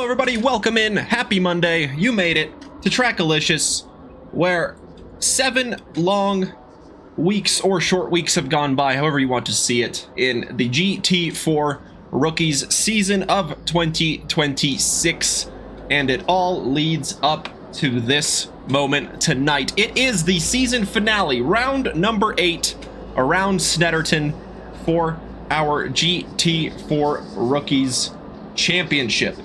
Hello everybody, welcome in, happy Monday, you made it to Trackalicious, where 7 long weeks or short weeks have gone by, however you want to see it, in the GT4 Rookies season of 2026, and it all leads up to this moment tonight. It is the season finale, round number 8, around Snetterton for our GT4 Rookies Championship.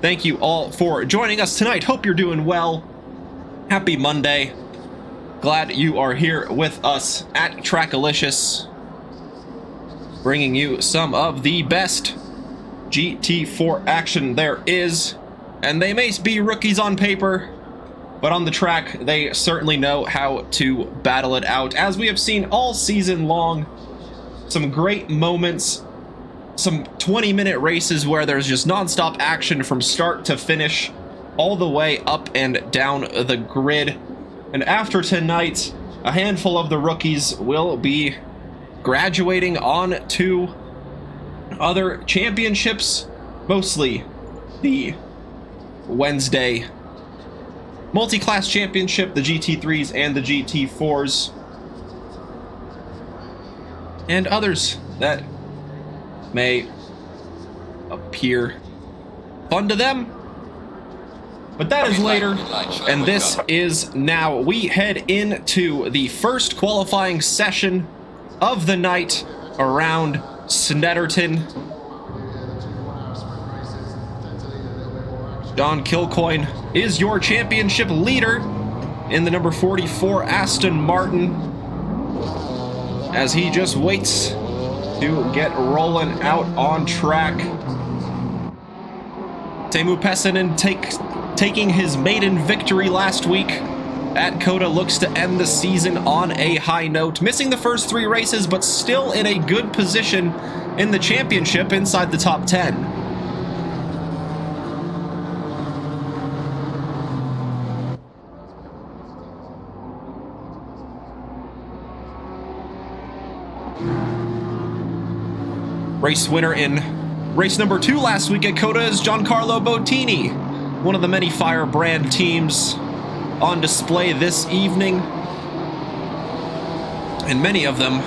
Thank you all for joining us tonight. Hope you're doing well. Happy Monday. Glad you are here with us at Trackalicious, bringing you some of the best GT4 action there is. And they may be rookies on paper, but on the track, they certainly know how to battle it out. As we have seen all season long, some great moments, some 20-minute races where there's just non-stop action from start to finish, all the way up and down the grid. And after tonight, a handful of the rookies will be graduating on to other championships, mostly the Wednesday multi-class championship, the GT3s and the GT4s, and others that may appear fun to them, but that is later, and this is now. We head into the first qualifying session of the night around Snetterton. Don Kilcoyne is your championship leader in the number 44 Aston Martin, as he just waits to get rolling out on track. Teemu Pessinen taking his maiden victory last week at Coda looks to end the season on a high note, missing the first 3 races, but still in a good position in the championship inside the top 10. Race winner in race number 2 last week at Coda is Giancarlo Bottini, one of the many Firebrand teams on display this evening, and many of them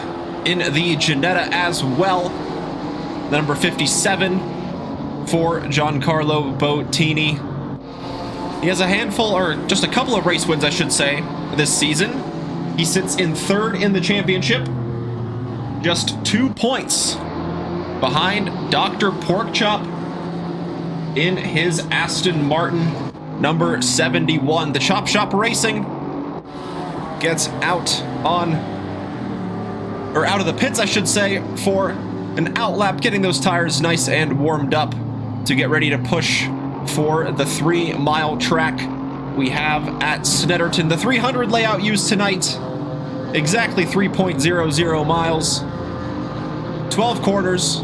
in the Ginetta as well. The number 57 for Giancarlo Bottini. He has a handful, or just a couple of race wins, I should say, this season. He sits in 3rd in the championship, just 2 points behind Dr. Porkchop in his Aston Martin number 71. The Chop Shop Racing gets out of the pits, I should say, for an outlap, getting those tires nice and warmed up to get ready to push for the 3-mile track we have at Snetterton. The 300 layout used tonight, exactly 3.00 miles, 12 corners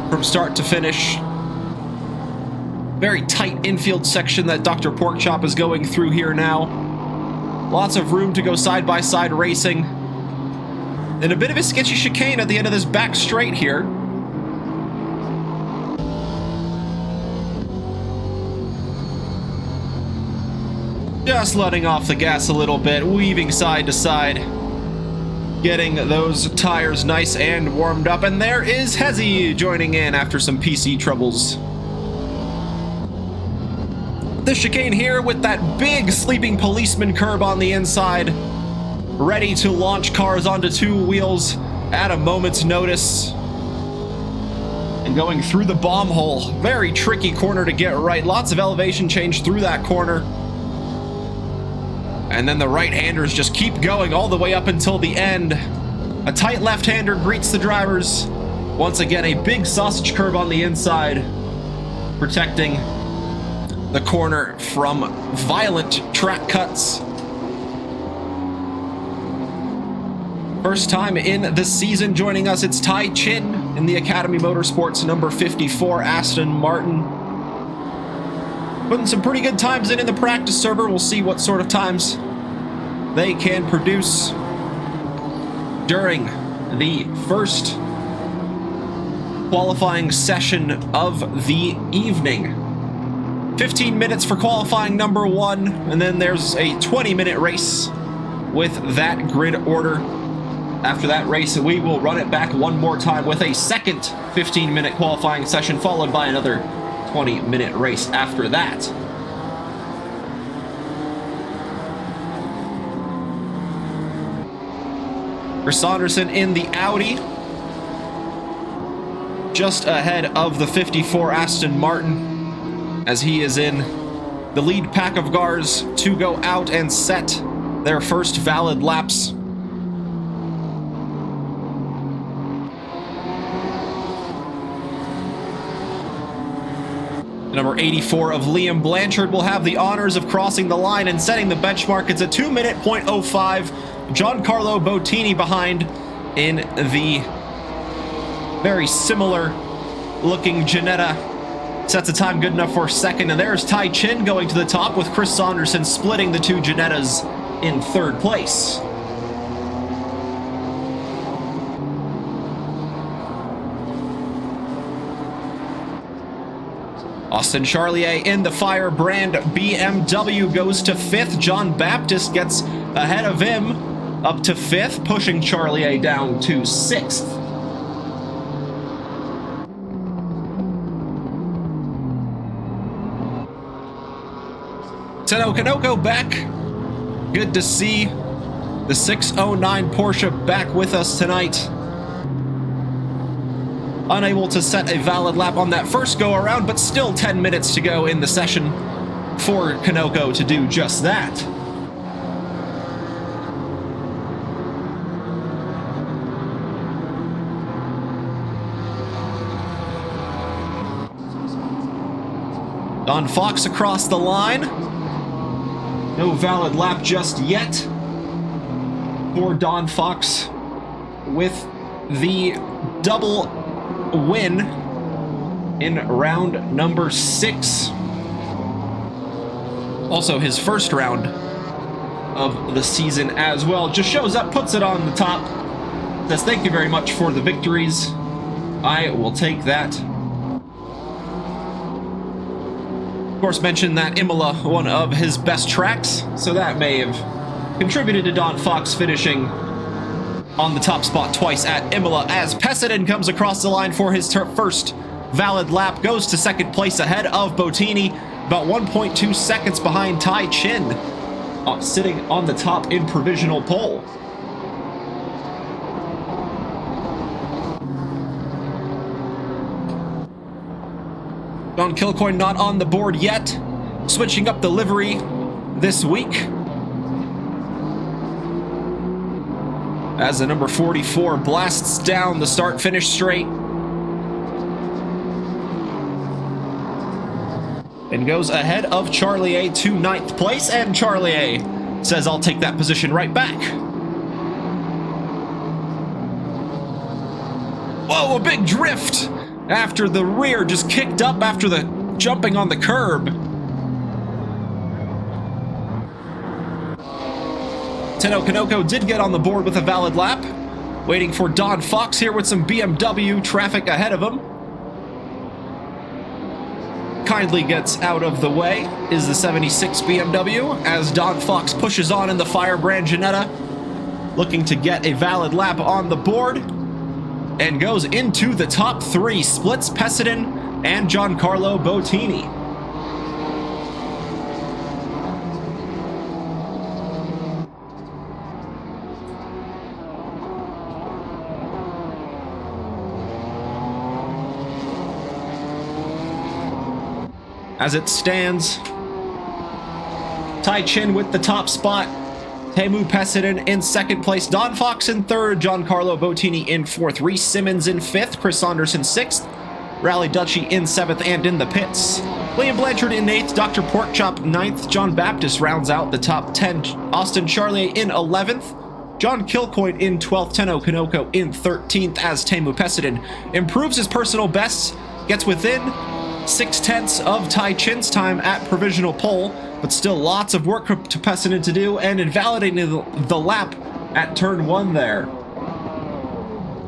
from start to finish. Very tight infield section that Dr. Porkchop is going through here now. Lots of room to go side-by-side racing. And a bit of a sketchy chicane at the end of this back straight here. Just letting off the gas a little bit, weaving side to side, getting those tires nice and warmed up. And there is Hezi joining in after some PC troubles. The chicane here with that big sleeping policeman curb on the inside, ready to launch cars onto 2 wheels at a moment's notice. And going through the bomb hole. Very tricky corner to get right. Lots of elevation change through that corner. And then the right-handers just keep going all the way up until the end. A tight left-hander greets the drivers. Once again, a big sausage curb on the inside, protecting the corner from violent track cuts. First time in the season joining us, it's Tai Chin in the Academy Motorsports number 54 Aston Martin. Putting some pretty good times in the practice server. We'll see what sort of times they can produce during the first qualifying session of the evening. 15 minutes for qualifying number 1, and then there's a 20-minute race with that grid order. After that race, we will run it back one more time with a second 15-minute qualifying session, followed by another 20-minute race after that. Chris Saunderson in the Audi, just ahead of the 54 Aston Martin, as he is in the lead pack of cars to go out and set their first valid laps. Number 84 of Liam Blanchard will have the honors of crossing the line and setting the benchmark. It's a 2-minute .05. Giancarlo Bottini behind in the very similar looking Ginetta. Sets a time good enough for second. And there's Tai Chin going to the top, with Chris Saunderson splitting the two Ginettas in third place. Austin Charlier in the Firebrand BMW goes to 5th. John Baptist gets ahead of him up to 5th, pushing Charlier down to 6th. Tenno Kanoko back. Good to see the 609 Porsche back with us tonight. Unable to set a valid lap on that first go-around, but still 10 minutes to go in the session for Kanoko to do just that. Don Fox across the line. No valid lap just yet for Don Fox with the double win in round number 6. Also his first round of the season as well. Just shows up, puts it on the top, says thank you very much for the victories. I will take that. Of course, mentioned that Imola, one of his best tracks, so that may have contributed to Don Fox finishing on the top spot twice at Imola, as Peseden comes across the line for his first valid lap, goes to second place ahead of Bottini, about 1.2 seconds behind Tai Chin, sitting on the top in provisional pole. John Kilcoyne not on the board yet, switching up the livery this week, as the number 44 blasts down the start-finish straight and goes ahead of Charlier to 9th place, and Charlier says, I'll take that position right back. Whoa, a big drift after the rear just kicked up after the jumping on the curb. Tenno Kanoko did get on the board with a valid lap, waiting for Don Fox here with some BMW traffic ahead of him. Kindly gets out of the way is the 76 BMW as Don Fox pushes on in the Firebrand Ginetta, looking to get a valid lap on the board, and goes into the top 3, splits Peseden and Giancarlo Bottini. As it stands, Tai Chin with the top spot, Teemu Peseden in second place, Don Fox in third, Giancarlo Bottini in fourth, Reese Simmons in fifth, Chris Saunderson sixth, Rally Dutchie in seventh and in the pits, Liam Blanchard in eighth, Dr. Porkchop ninth, John Baptist rounds out the top 10, Austin Charlier in 11th, John Kilcoyne in 12th, Tenno Kanoko in 13th, as Teemu Peseden improves his personal best, gets within 0.6 of Tai Chin's time at provisional pole, but still lots of work to Peseden to do, and invalidating the lap at turn 1 there.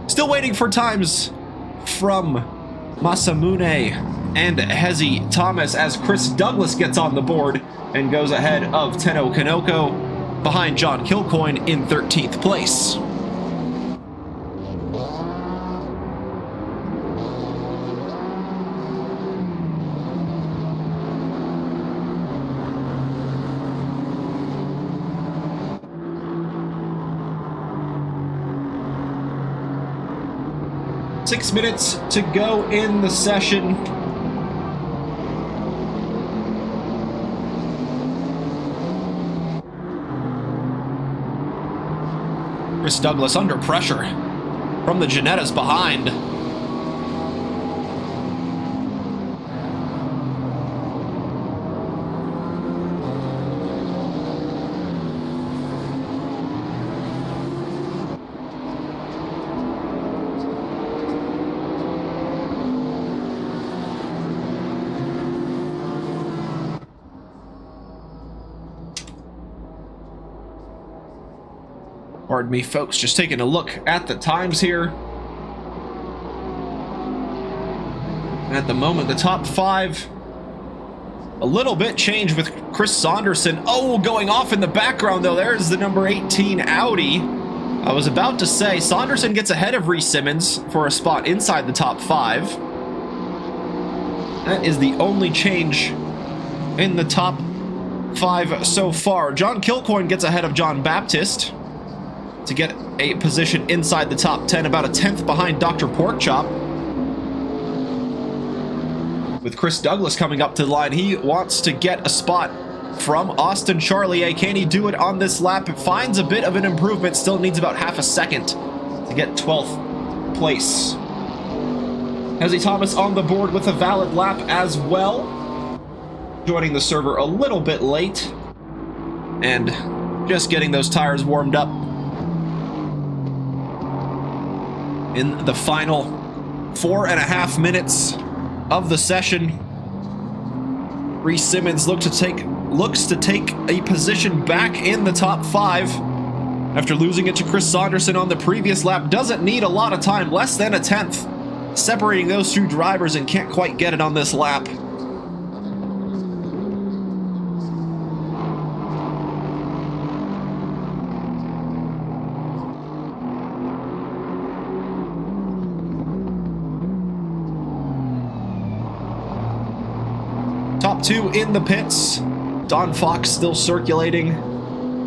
Still waiting for times from Masamune and Hezi Thomas as Chris Douglas gets on the board and goes ahead of Tenno Kanoko behind John Kilcoyne in 13th place. Six minutes to go in the session. Chris Douglas under pressure from the Ginettas behind. Pardon me, folks, just taking a look at the times here. And at the moment, the top five, a little bit changed with Chris Saunderson. Oh, going off in the background, though. There's the number 18 Audi. I was about to say, Saunderson gets ahead of Reese Simmons for a spot inside the top five. That is the only change in the top five so far. John Kilcoyne gets ahead of John Baptist to get a position inside the top 10, about a 10th behind Dr. Porkchop. With Chris Douglas coming up to the line, he wants to get a spot from Austin Charlier. Can he do it on this lap? It finds a bit of an improvement, still needs about half a second to get 12th place. Hezi Thomas on the board with a valid lap as well. Joining the server a little bit late and just getting those tires warmed up. In the final 4.5 minutes of the session, Reese Simmons looks to take a position back in the top five after losing it to Chris Saunderson on the previous lap. Doesn't need a lot of time, less than a 10th, separating those two drivers, and can't quite get it on this lap. Top two in the pits. Don Fox still circulating,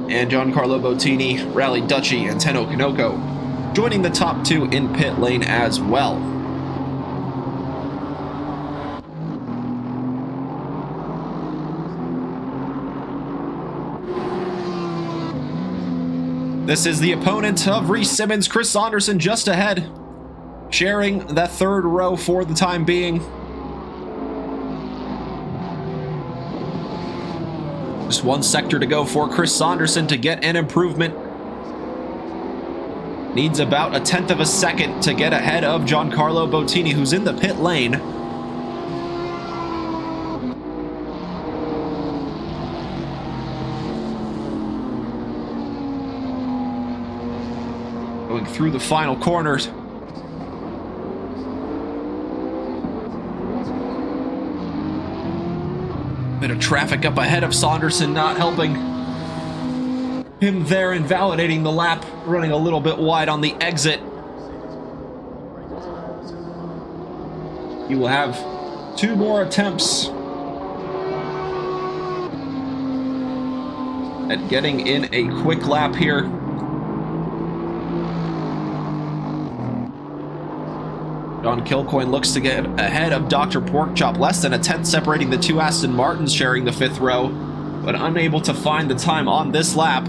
and Giancarlo Bottini, Rally Dutchy, and Tenno Kanoko joining the top two in pit lane as well. This is the opponent of Reese Simmons, Chris Saunderson, just ahead, sharing that third row for the time being. Just one sector to go for Chris Saunderson to get an improvement. Needs about a 10th of a second to get ahead of Giancarlo Bottini, who's in the pit lane. Going through the final corners. Bit of traffic up ahead of Saunderson, not helping him there, invalidating the lap, running a little bit wide on the exit. He will have two more attempts at getting in a quick lap here. John Kilcoyne looks to get ahead of Dr. Porkchop, less than a 10th separating the two Aston Martins sharing the fifth row, but unable to find the time on this lap.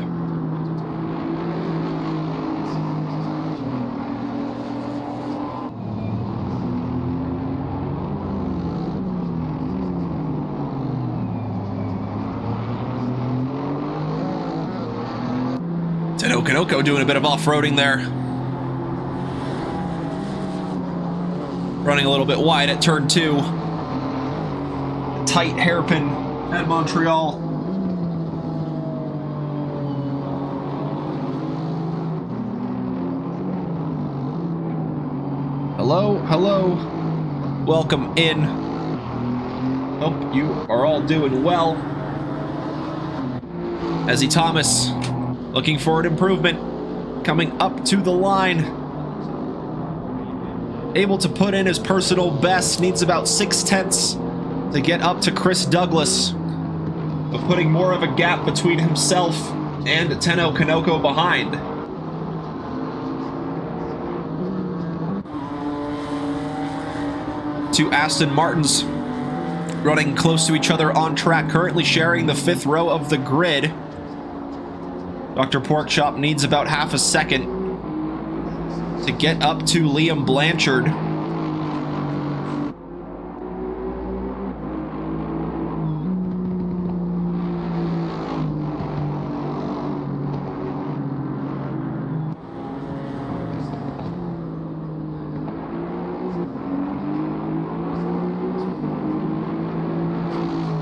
Tenno Kanoko doing a bit of off-roading there. Running a little bit wide at turn two. Tight hairpin at Montreal. Hello, hello. Welcome in. Hope you are all doing well. Ezzy Thomas looking for an improvement, coming up to the line. Able to put in his personal best, needs about 0.6 to get up to Chris Douglas, but putting more of a gap between himself and Tenno Kanoko behind. Two Aston Martins running close to each other on track, currently sharing the 5th row of the grid. Dr. Porkchop needs about half a second to get up to Liam Blanchard.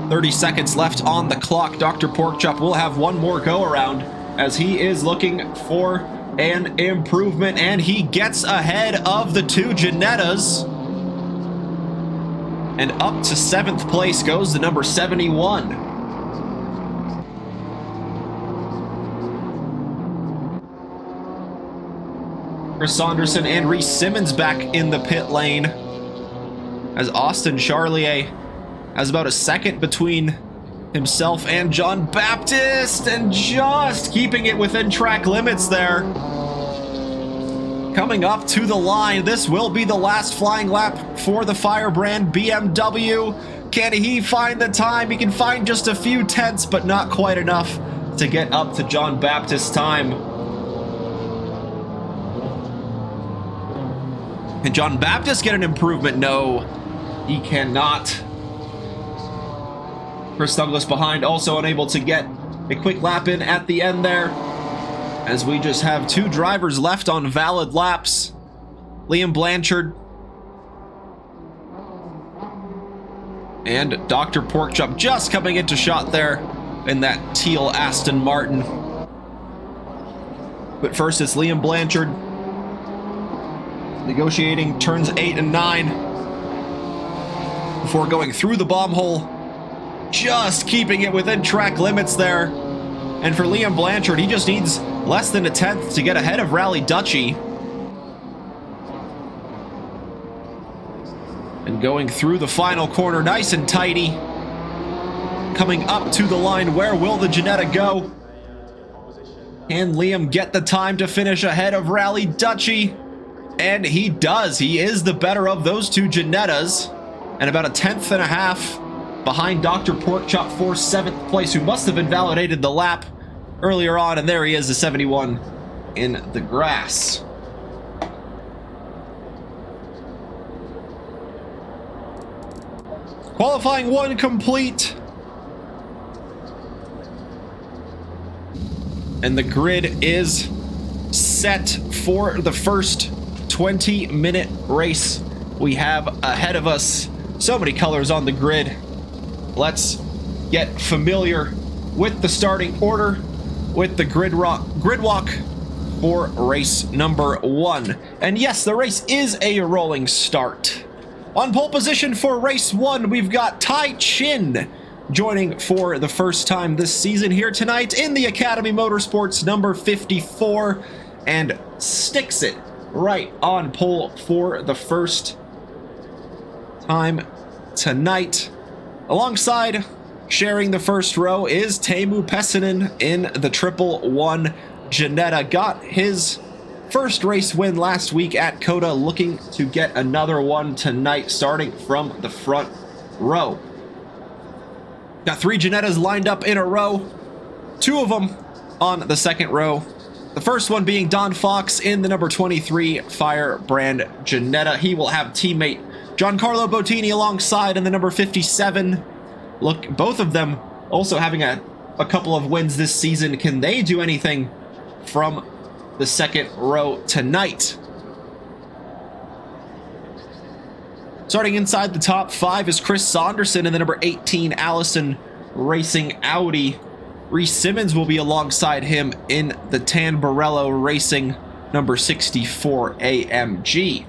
"30 seconds left on the clock. Dr. Porkchop will have one more go around as he is looking for an improvement, and he gets ahead of the two Ginettas. And up to 7th place goes the number 71. Chris Saunderson and Reese Simmons back in the pit lane as Austin Charlier has about a second between himself and John Baptist, and just keeping it within track limits there. Coming up to the line, this will be the last flying lap for the Firebrand BMW. Can he find the time? He can find just a few tenths, but not quite enough to get up to John Baptist's time. Can John Baptist get an improvement? No, he cannot. Chris Douglas behind, also unable to get a quick lap in at the end there, as we just have two drivers left on valid laps. Liam Blanchard and Dr. Porkchop just coming into shot there in that teal Aston Martin. But first it's Liam Blanchard negotiating turns 8 and 9 before going through the bomb hole. Just keeping it within track limits there. And for Liam Blanchard, he just needs less than a tenth to get ahead of Rally Dutchy. And going through the final corner nice and tidy. Coming up to the line, where will the Ginetta go? Can Liam get the time to finish ahead of Rally Dutchy? And he does. He is the better of those two Ginettas, and about a tenth and a half behind Dr. Porkchop for 7th place, who must have invalidated the lap earlier on, and there he is, the 71 in the grass. Qualifying 1 complete. And the grid is set for the first 20-minute race we have ahead of us. So many colors on the grid. Let's get familiar with the starting order, with the grid walk for race number 1. And yes, the race is a rolling start. On pole position for race 1, we've got Tai Chin joining for the first time this season here tonight in the Academy Motorsports number 54, and sticks it right on pole for the first time tonight. Alongside, sharing the first row, is Teemu Pessinen in the 111 Ginetta. Got his first race win last week at COTA, looking to get another one tonight, starting from the front row. Got 3 Ginettas lined up in a row, 2 of them on the second row. The first one being Don Fox in the number 23 Firebrand Ginetta. He will have teammate Giancarlo Bottini alongside in the number 57. Look, both of them also having a couple of wins this season. Can they do anything from the second row tonight? Starting inside the top 5 is Chris Saunderson in the number 18 Allison Racing Audi. Reese Simmons will be alongside him in the Tan Barello Racing number 64 AMG.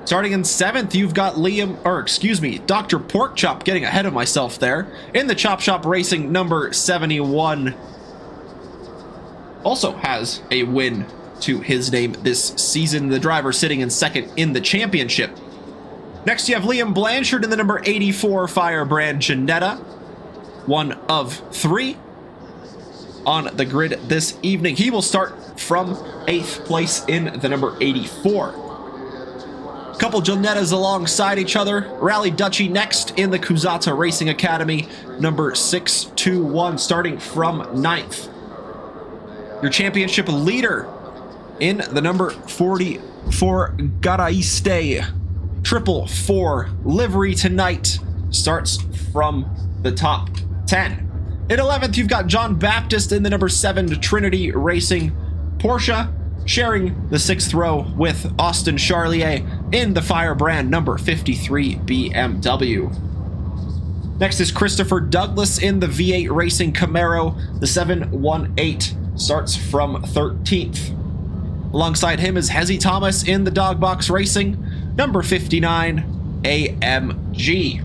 Starting in 7th, you've got Dr. Porkchop, getting ahead of myself there. In the Chop Shop Racing, number 71. Also has a win to his name this season. The driver sitting in 2nd in the championship. Next, you have Liam Blanchard in the number 84 Firebrand Ginetta. 1 of 3 on the grid this evening. He will start from 8th place in the number 84. Couple Ginettas alongside each other. Rally Duchy next in the Kuzata Racing Academy, number 621, starting from 9th. Your championship leader in the number 44 Garaiste 444 livery tonight starts from the top 10. In 11th, you've got John Baptist in the number 7 Trinity Racing Porsche, sharing the 6th row with Austin Charlier in the Firebrand number 53 BMW. Next is Christopher Douglas in the V8 Racing Camaro. The 718 starts from 13th. Alongside him is Hezzy Thomas in the Dogbox Racing, number 59 AMG.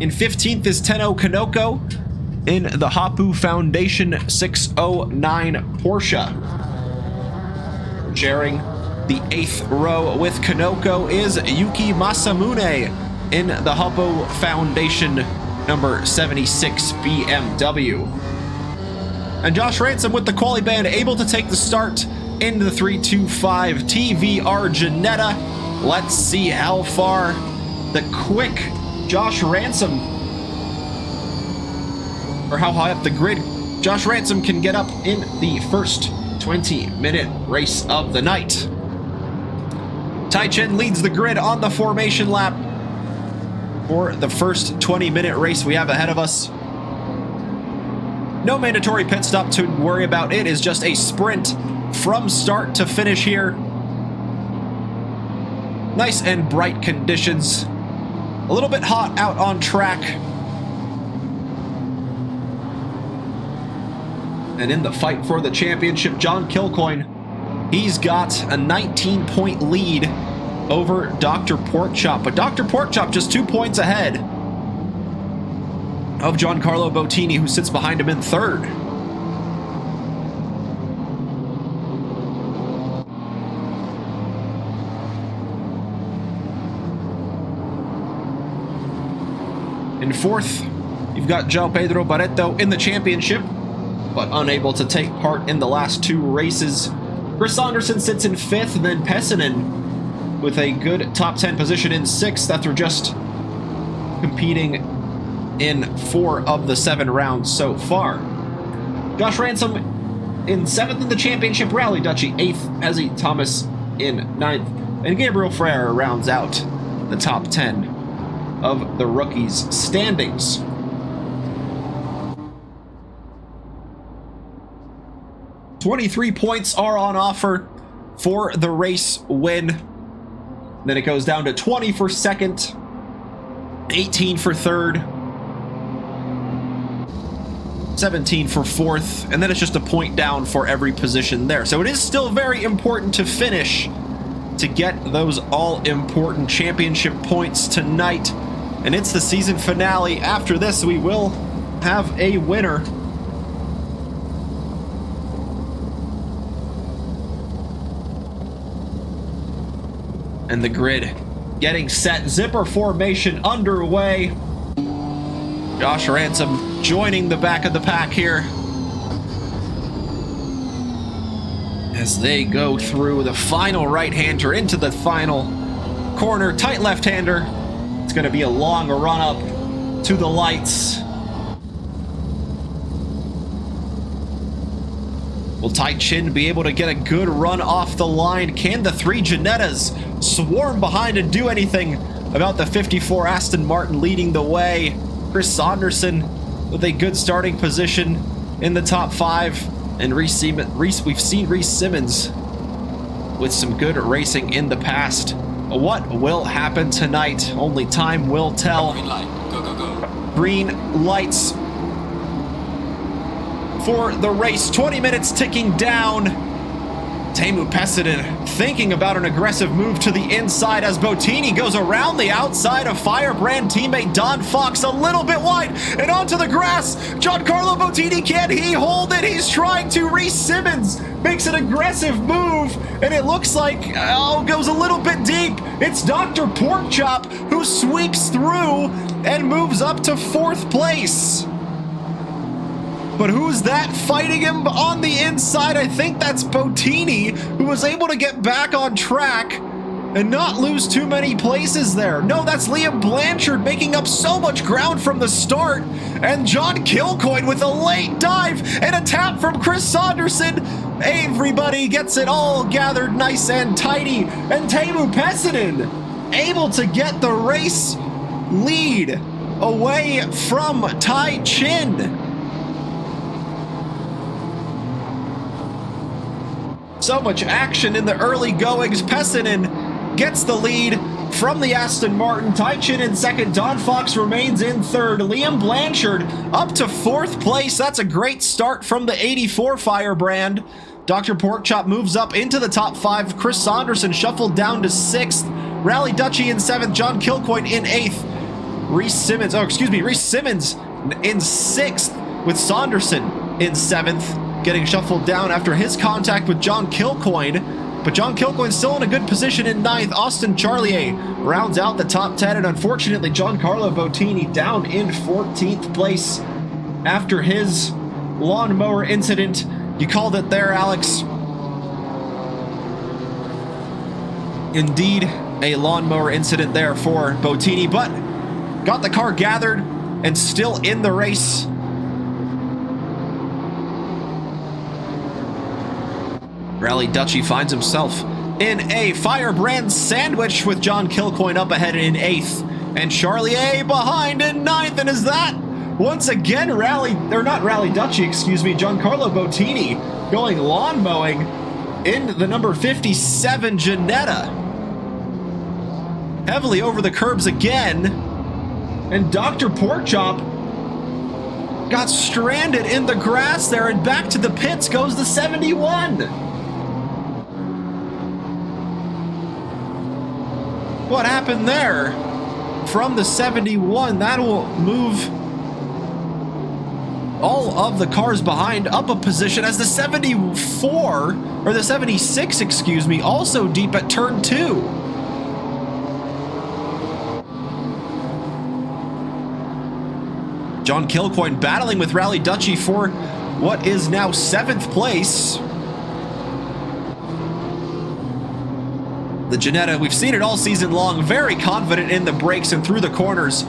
In 15th is Tenno Kanoko in the Hapu Foundation 609 Porsche. Sharing the 8th row with Kanoko is Yuki Masamune in the Hapu Foundation number 76 BMW. And Josh Ransom with the Quali Band able to take the start into the 325 TVR Ginetta. Let's see how far the quick Josh Ransom, or how high up the grid Josh Ransom can get up in the first 20-minute race of the night. Tai Chen leads the grid on the formation lap for the first 20-minute race we have ahead of us. No mandatory pit stop to worry about. It is just a sprint from start to finish here. Nice and bright conditions. A little bit hot out on track. And in the fight for the championship, John Kilcoyne, he's got a 19-point lead over Dr. Porkchop. But Dr. Porkchop just 2 points ahead of Giancarlo Bottini, who sits behind him in 3rd. In 4th, you've got João Pedro Barreto in the championship, but unable to take part in the last 2 races. Chris Saunderson sits in 5th, and then Pessinen with a good top 10 position in 6th after just competing in 4 of the 7 rounds so far. Josh Ransom in 7th in the championship, Rally Duchy 8th, Hezzy Thomas in 9th, and Gabriel Frere rounds out the top 10 of the rookies' standings. $23 points are on offer for the race win. Then it goes down to 20 for 2nd, 18 for 3rd, 17 for 4th, and then it's just a point down for every position there. So it is still very important to finish to get those all-important championship points tonight. And it's the season finale. After this, we will have a winner. And the grid getting set. Zipper formation underway. Josh Ransom joining the back of the pack here as they go through the final right-hander into the final corner. Tight left-hander. It's going to be a long run up to the lights. Will Tai Chin be able to get a good run off the line? Can the 3 Ginettas swarm behind and do anything about the 54 Aston Martin leading the way? Chris Saunderson with a good starting position in the top 5. And we've seen Reese Simmons with some good racing in the past. What will happen tonight? Only time will tell. Green light. Go, go, go. Green lights for the race. 20 minutes ticking down. Teemu Pesinen thinking about an aggressive move to the inside as Bottini goes around the outside of Firebrand teammate Don Fox a little bit wide and onto the grass. Giancarlo Bottini, can he hold it? He's trying to. Reese Simmons makes an aggressive move and it looks like, goes a little bit deep. It's Dr. Porkchop who sweeps through and moves up to 4th place. But who's that fighting him on the inside? I think that's Bottini, who was able to get back on track and not lose too many places there. No, that's Liam Blanchard making up so much ground from the start. And John Kilcoyne with a late dive and a tap from Chris Saunderson. Everybody gets it all gathered nice and tidy. And Teemu Pesinen able to get the race lead away from Tai Chin. So much action in the early goings. Pesinen gets the lead from the Aston Martin. Tai Chin in 2nd. Don Fox remains in 3rd. Liam Blanchard up to 4th place. That's a great start from the 84 Firebrand. Dr. Porkchop moves up into the top 5. Chris Saunderson shuffled down to 6th. Rally Dutchy in 7th. John Kilcoyne in 8th. Reese Simmons in 6th with Saunderson in 7th. Getting shuffled down after his contact with John Kilcoyne. But John Kilcoyne's still in a good position in 9th. Austin Charlier rounds out the top 10. And unfortunately, Giancarlo Bottini down in 14th place after his lawnmower incident. You called it there, Alex. Indeed, a lawnmower incident there for Bottini. But got the car gathered and still in the race. Rally Dutchy finds himself in a Firebrand sandwich with John Kilcoyne up ahead in 8th. And Charlier behind in 9th. And is that once again Giancarlo Bottini going lawn mowing in the number 57 Ginetta. Heavily over the curbs again. And Dr. Porkchop got stranded in the grass there, and back to the pits goes the 71. What happened there? From the 71, that will move all of the cars behind up a position as the 74, or the 76, excuse me, also deep at turn 2. John Kilcoyne battling with Rally Dutchy for what is now 7th place. The Ginetta, we've seen it all season long, very confident in the brakes and through the corners.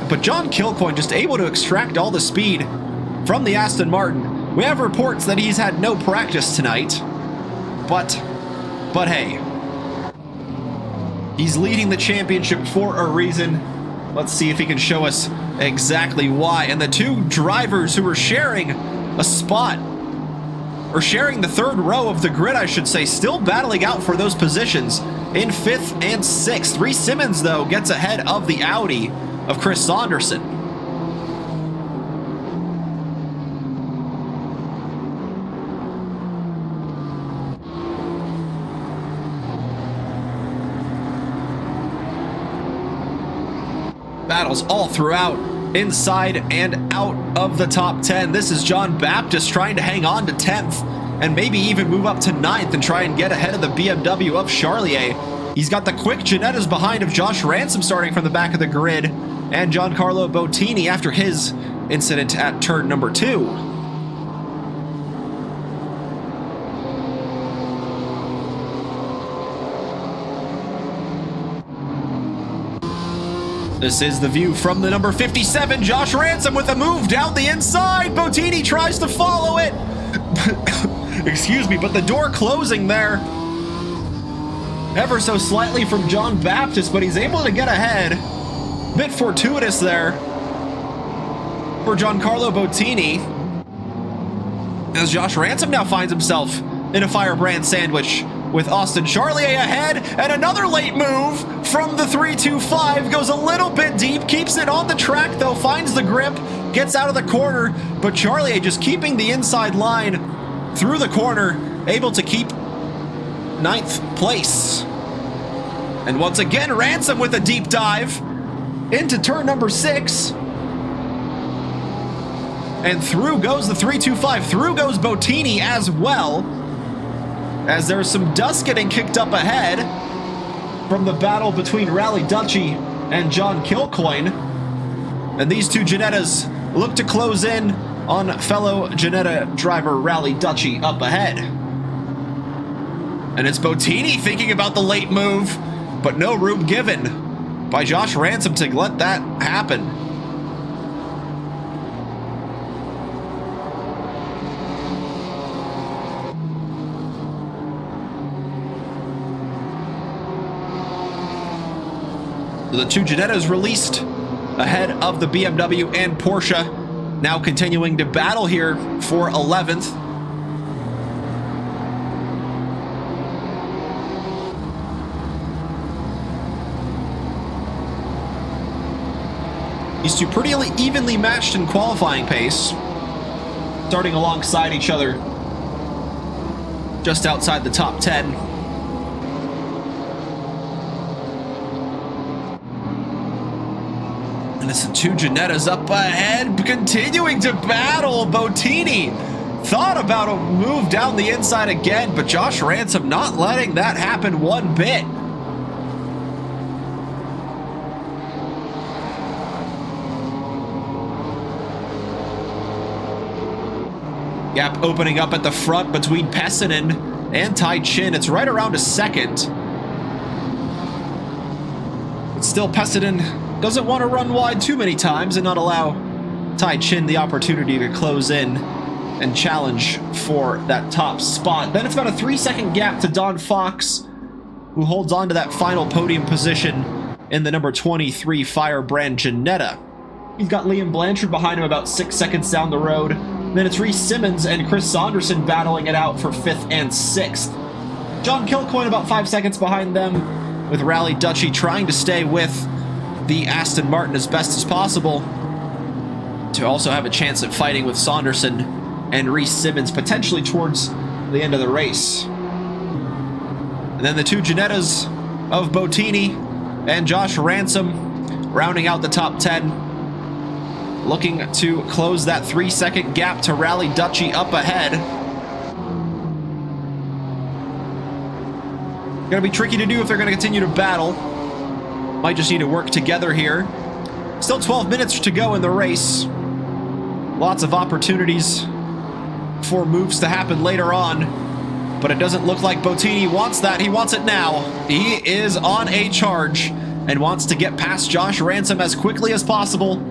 But John Kilcoyne just able to extract all the speed from the Aston Martin. We have reports that he's had no practice tonight, but hey, he's leading the championship for a reason. Let's see if he can show us exactly why. And the two drivers who are sharing a spot, or sharing the 3rd row of the grid, I should say, still battling out for those positions in 5th and 6th. Reese Simmons, though, gets ahead of the Audi of Chris Saunderson. Battles all throughout, inside and out of the top 10. This is John Baptist trying to hang on to 10th and maybe even move up to 9th and try and get ahead of the BMW of Charlier. He's got the quick Ginettas behind of Josh Ransom starting from the back of the grid, and Giancarlo Bottini after his incident at turn number 2. This is the view from the number 57, Josh Ransom with a move down the inside. Bottini tries to follow it. Excuse me, but the door closing there ever so slightly from John Baptist, but he's able to get ahead. Bit fortuitous there for Giancarlo Bottini, as Josh Ransom now finds himself in a Firebrand sandwich with Austin Charlier ahead, and another late move from the 325, goes a little bit deep, keeps it on the track though, finds the grip, gets out of the corner, but Charlier just keeping the inside line through the corner, able to keep ninth place. And once again, Ransom with a deep dive into turn number 6. And through goes the 325. Through goes Bottini as well, as there's some dust getting kicked up ahead from the battle between Rally Dutchy and John Kilcoyne. And these two Ginettas look to close in on fellow Ginetta driver Rally Dutchy up ahead. And it's Bottini thinking about the late move, but no room given by Josh Ransom to let that happen. The two Ginettas released ahead of the BMW and Porsche, now continuing to battle here for 11th. These two pretty evenly matched in qualifying pace, starting alongside each other just outside the top 10. And it's the two Ginettas up ahead, continuing to battle. Bottini thought about a move down the inside again, but Josh Ransom not letting that happen one bit. Gap opening up at the front between Pessinen and Tai Chin. It's right around a second. But still, Pessinen doesn't want to run wide too many times and not allow Tai Chin the opportunity to close in and challenge for that top spot. Then it's about a 3-second gap to Don Fox, who holds on to that final podium position in the number 23 Firebrand Ginetta. He's got Liam Blanchard behind him about 6 seconds down the road. Then it's Reese Simmons and Chris Saunderson battling it out for 5th and 6th. John Kilcoyne about 5 seconds behind them, with Rally Dutchy trying to stay with the Aston Martin as best as possible to also have a chance at fighting with Saunderson and Reese Simmons potentially towards the end of the race. And then the two Ginettas of Bottini and Josh Ransom rounding out the top 10, looking to close that 3-second gap to Rally Dutchy up ahead. Gonna be tricky to do if they're gonna continue to battle. Might just need to work together here. Still 12 minutes to go in the race. Lots of opportunities for moves to happen later on, but it doesn't look like Bottini wants that. He wants it now. He is on a charge and wants to get past Josh Ransom as quickly as possible.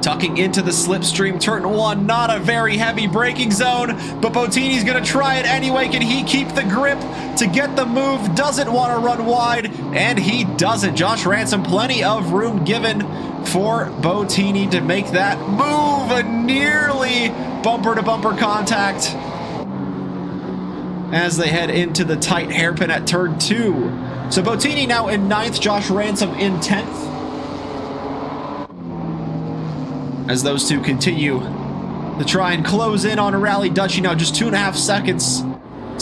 Tucking into the slipstream, turn 1, not a very heavy braking zone, but Bottini's gonna try it anyway. Can he keep the grip to get the move? Doesn't want to run wide, and he doesn't. Josh Ransom, plenty of room given for Bottini to make that move. A nearly bumper-to-bumper contact as they head into the tight hairpin at turn 2. So Bottini now in 9th, Josh Ransom in 10th. As those two continue to try and close in on a Rally Dutchy. Now just 2.5 seconds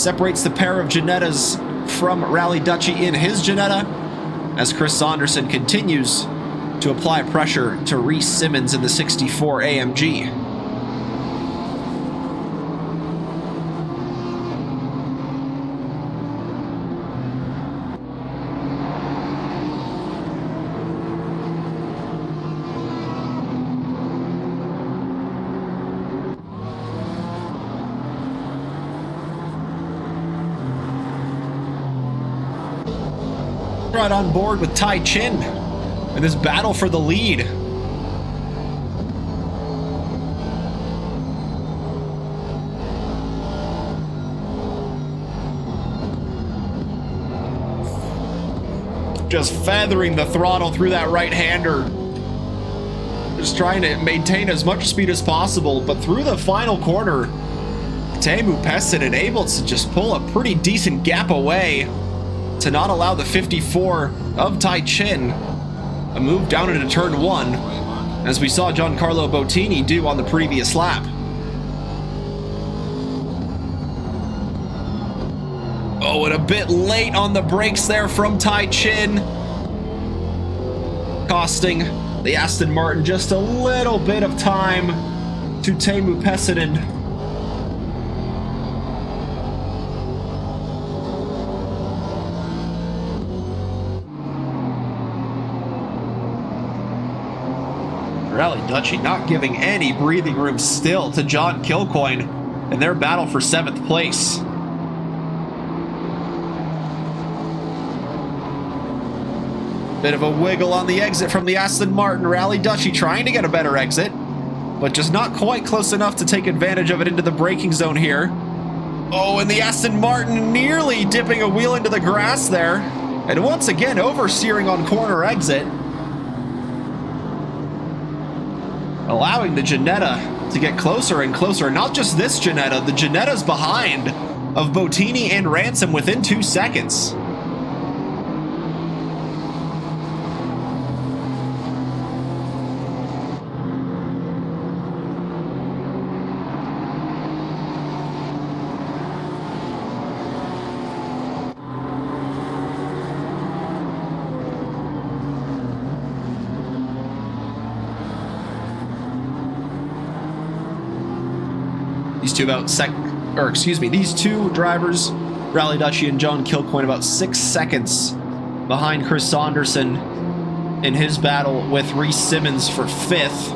separates the pair of Ginettas from Rally Dutchy in his Ginetta, as Chris Saunderson continues to apply pressure to Reese Simmons in the 64 AMG. Right on board with Tai Chin in this battle for the lead. Just feathering the throttle through that right-hander. Just trying to maintain as much speed as possible, but through the final corner, Teemu Pessinen able to just pull a pretty decent gap away to not allow the 54 of Tai Chin a move down into turn 1, as we saw Giancarlo Bottini do on the previous lap. Oh, and a bit late on the brakes there from Tai Chin, costing the Aston Martin just a little bit of time to Teemu Pesinen. Rally Dutchy not giving any breathing room still to John Kilcoyne in their battle for 7th place. Bit of a wiggle on the exit from the Aston Martin. Rally Dutchy trying to get a better exit, but just not quite close enough to take advantage of it into the braking zone here. Oh, and the Aston Martin nearly dipping a wheel into the grass there. And once again, oversteering on corner exit, allowing the Ginetta to get closer and closer. Not just this Ginetta, the Ginetta's behind of Bottini and Ransom within 2 seconds. These two drivers, Rally Dutchy and John Kilcoyne, about 6 seconds behind Chris Saunderson in his battle with Reese Simmons for 5th.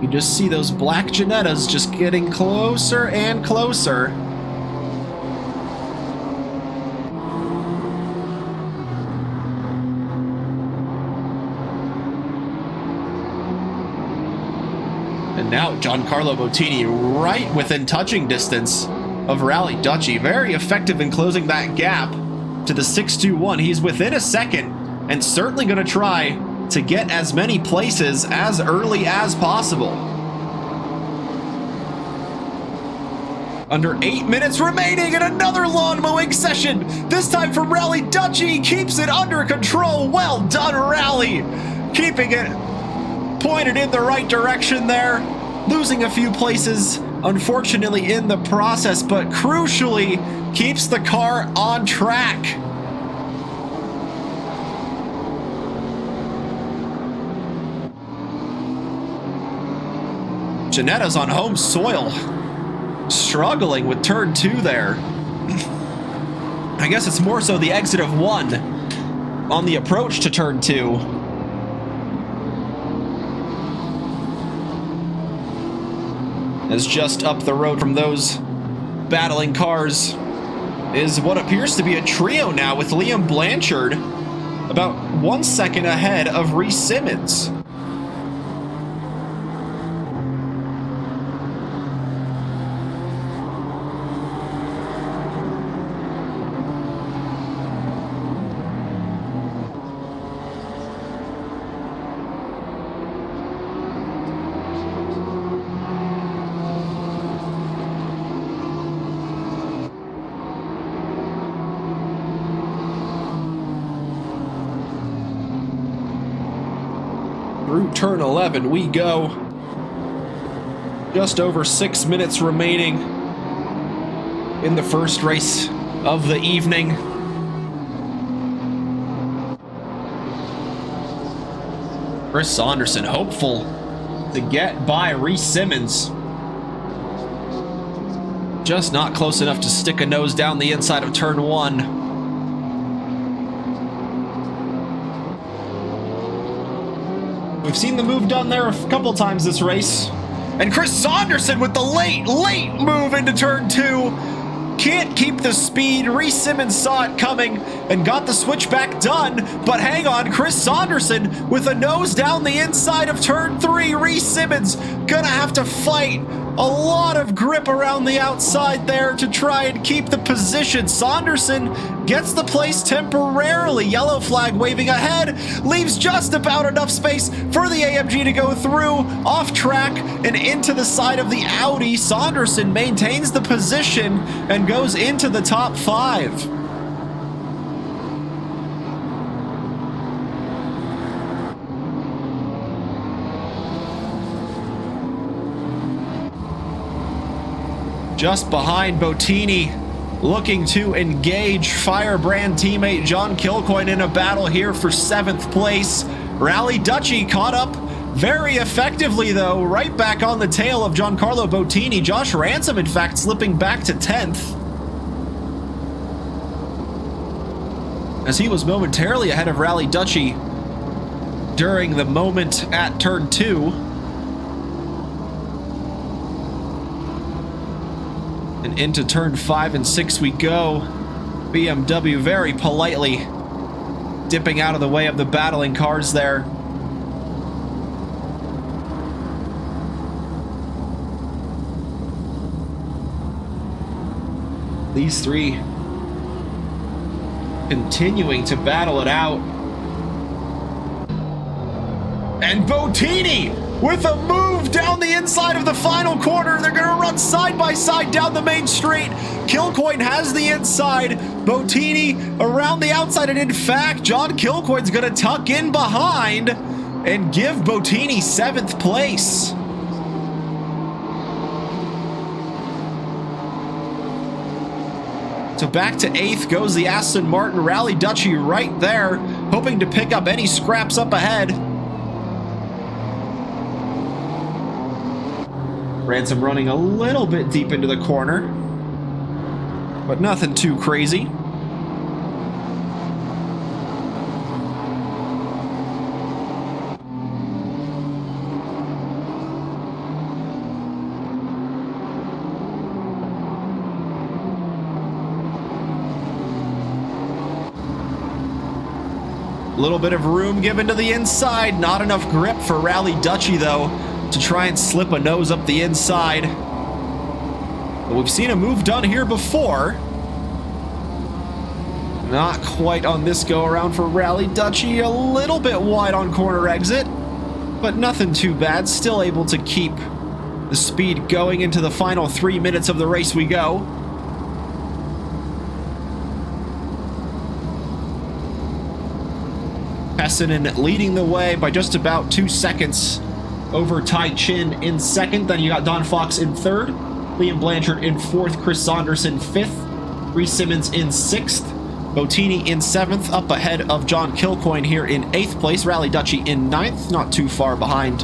You just see those black Ginettas just getting closer and closer. And now Giancarlo Bottini right within touching distance of Rally Dutchy. Very effective in closing that gap to the 621. He's within a second and certainly going to try to get as many places as early as possible. Under 8 minutes remaining and another lawn mowing session. This time from Rally Dutchy. Keeps it under control. Well done, Rally. Keeping it pointed in the right direction there, losing a few places unfortunately in the process, but crucially keeps the car on track. Ginetta's on home soil, struggling with turn 2 there. I guess it's more so the exit of 1 on the approach to turn 2. As just up the road from those battling cars is what appears to be a trio now, with Liam Blanchard about 1 second ahead of Reese Simmons. Through turn 11 we go. Just over 6 minutes remaining in the first race of the evening. Chris Saunderson hopeful to get by Reese Simmons. Just not close enough to stick a nose down the inside of turn 1. We've seen the move done there a couple times this race. And Chris Saunderson with the late move into turn 2. Can't keep the speed. Reese Simmons saw it coming and got the switchback done. But hang on, Chris Saunderson with a nose down the inside of turn 3. Reese Simmons gonna have to fight a lot of grip around the outside there to try and keep the position. Saunderson gets the place temporarily. Yellow flag waving ahead. Leaves just about enough space for the AMG to go through. Off track and into the side of the Audi. Saunderson maintains the position and goes into the top 5. Just behind Bottini looking to engage Firebrand teammate John Kilcoyne in a battle here for 7th place. Rally Dutchy caught up very effectively, though, right back on the tail of Giancarlo Bottini. Josh Ransom, in fact, slipping back to 10th, as he was momentarily ahead of Rally Dutchy during the moment at turn 2. And into turn 5 and 6 we go. BMW very politely dipping out of the way of the battling cars there. These three continuing to battle it out. And Bottini with a move down the inside of the final corner. They're going to run side by side down the main straight. Kilcoyne has the inside, Bottini around the outside, and in fact, John Kilcoyne's going to tuck in behind and give Bottini 7th place. So back to 8th goes the Aston Martin. Rally Dutchy right there, hoping to pick up any scraps up ahead. Ransom running a little bit deep into the corner, but nothing too crazy. A little bit of room given to the inside. Not enough grip for Rally Dutchy, though, to try and slip a nose up the inside. But we've seen a move done here before. Not quite on this go-around for Rally Dutchy. A little bit wide on corner exit, but nothing too bad. Still able to keep the speed going into the final 3 minutes of the race we go. Pessinen leading the way by just about 2 seconds over Tai Chin in 2nd. Then you got Don Fox in 3rd, Liam Blanchard in 4th, Chris Saunders in 5th, Reese Simmons in 6th, Bottini in 7th, up ahead of John Kilcoyne here in 8th place, Rally Dutchy in 9th, not too far behind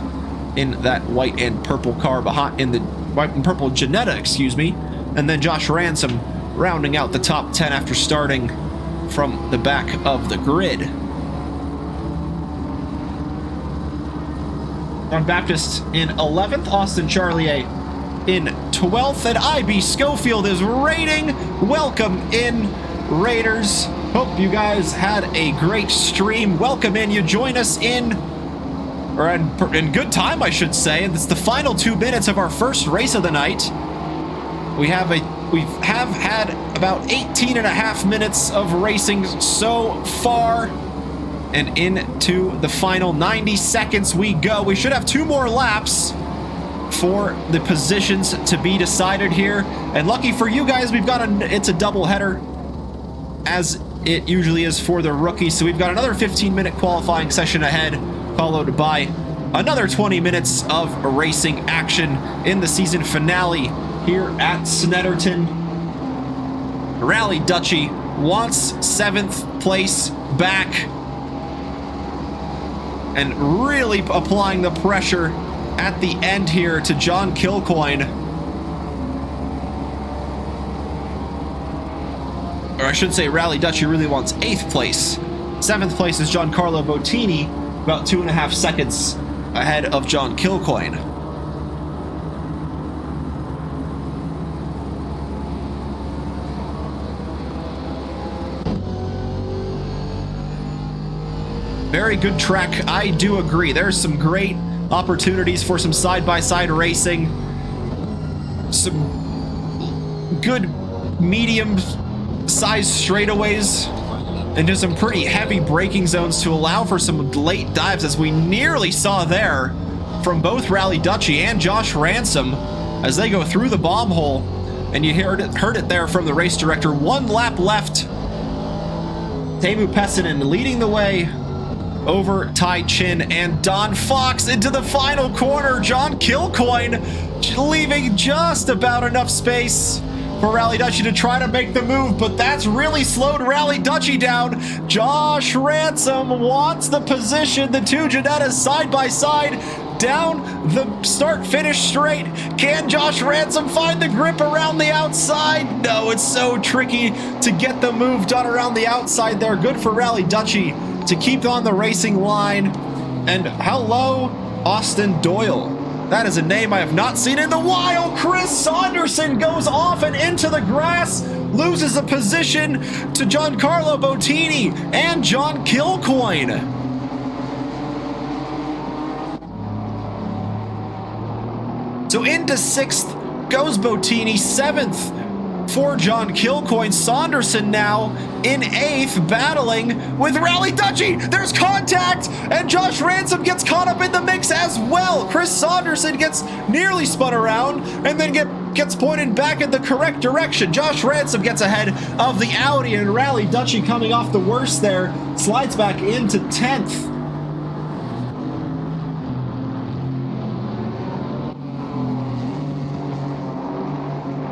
in that white and purple car behind, in the white and purple Jannetta, excuse me, and then Josh Ransom rounding out the top 10 after starting from the back of the grid. John Baptist in 11th, Austin Charlier in 12th, and IB Schofield is raiding. Welcome in, Raiders. Hope you guys had a great stream. Welcome in. You join us in good time, I should say. It's the final 2 minutes of our first race of the night. We have had about 18 and a half minutes of racing so far. And into the final 90 seconds we go. We should have 2 more laps for the positions to be decided here. And lucky for you guys, it's a double header, as it usually is for the rookies. So we've got another 15-minute qualifying session ahead, followed by another 20 minutes of racing action in the season finale here at Snetterton. Rally Dutchy wants 7th place back, and really applying the pressure at the end here to John Kilcoyne. Or I should say Rally Dutchy really wants 8th place. 7th place is Giancarlo Bottini, about 2.5 seconds ahead of John Kilcoyne. Very good track, I do agree. There's some great opportunities for some side-by-side racing. Some good medium-sized straightaways into some pretty heavy braking zones to allow for some late dives, as we nearly saw there from both Rally Dutchy and Josh Ransom as they go through the bomb hole. And you heard it there from the race director. 1 lap left. Teemu Pessinen leading the way over Tai Chin and Don Fox into the final corner. John Kilcoyne leaving just about enough space for Rally Dutchie to try to make the move, but that's really slowed Rally Dutchie down. Josh Ransom wants the position. The two Janettas side by side down the start-finish straight. Can Josh Ransom find the grip around the outside? No, it's so tricky to get the move done around the outside there. Good for Rally Dutchie to keep on the racing line. And hello, Austin Doyle. That is a name I have not seen in a while. Chris Saunderson goes off and into the grass, loses a position to Giancarlo Bottini and John Kilcoyne. So into 6th goes Bottini, 7th for John Kilcoyne. Saunderson now in 8th, battling with Rally Dutchie. There's contact, and Josh Ransom gets caught up in the mix as well. Chris Saunderson gets nearly spun around and then gets pointed back in the correct direction. Josh Ransom gets ahead of the Audi, and Rally Dutchie, coming off the worst there, slides back into 10th.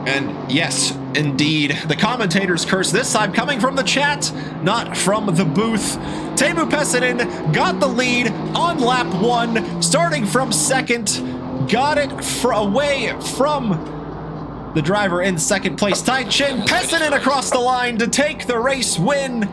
And yes, indeed, the commentator's curse this time coming from the chat, not from the booth. Teemu Pessinen got the lead on lap 1, starting from 2nd, got it away from the driver in 2nd place, Tai-Chin Pessinen, across the line to take the race win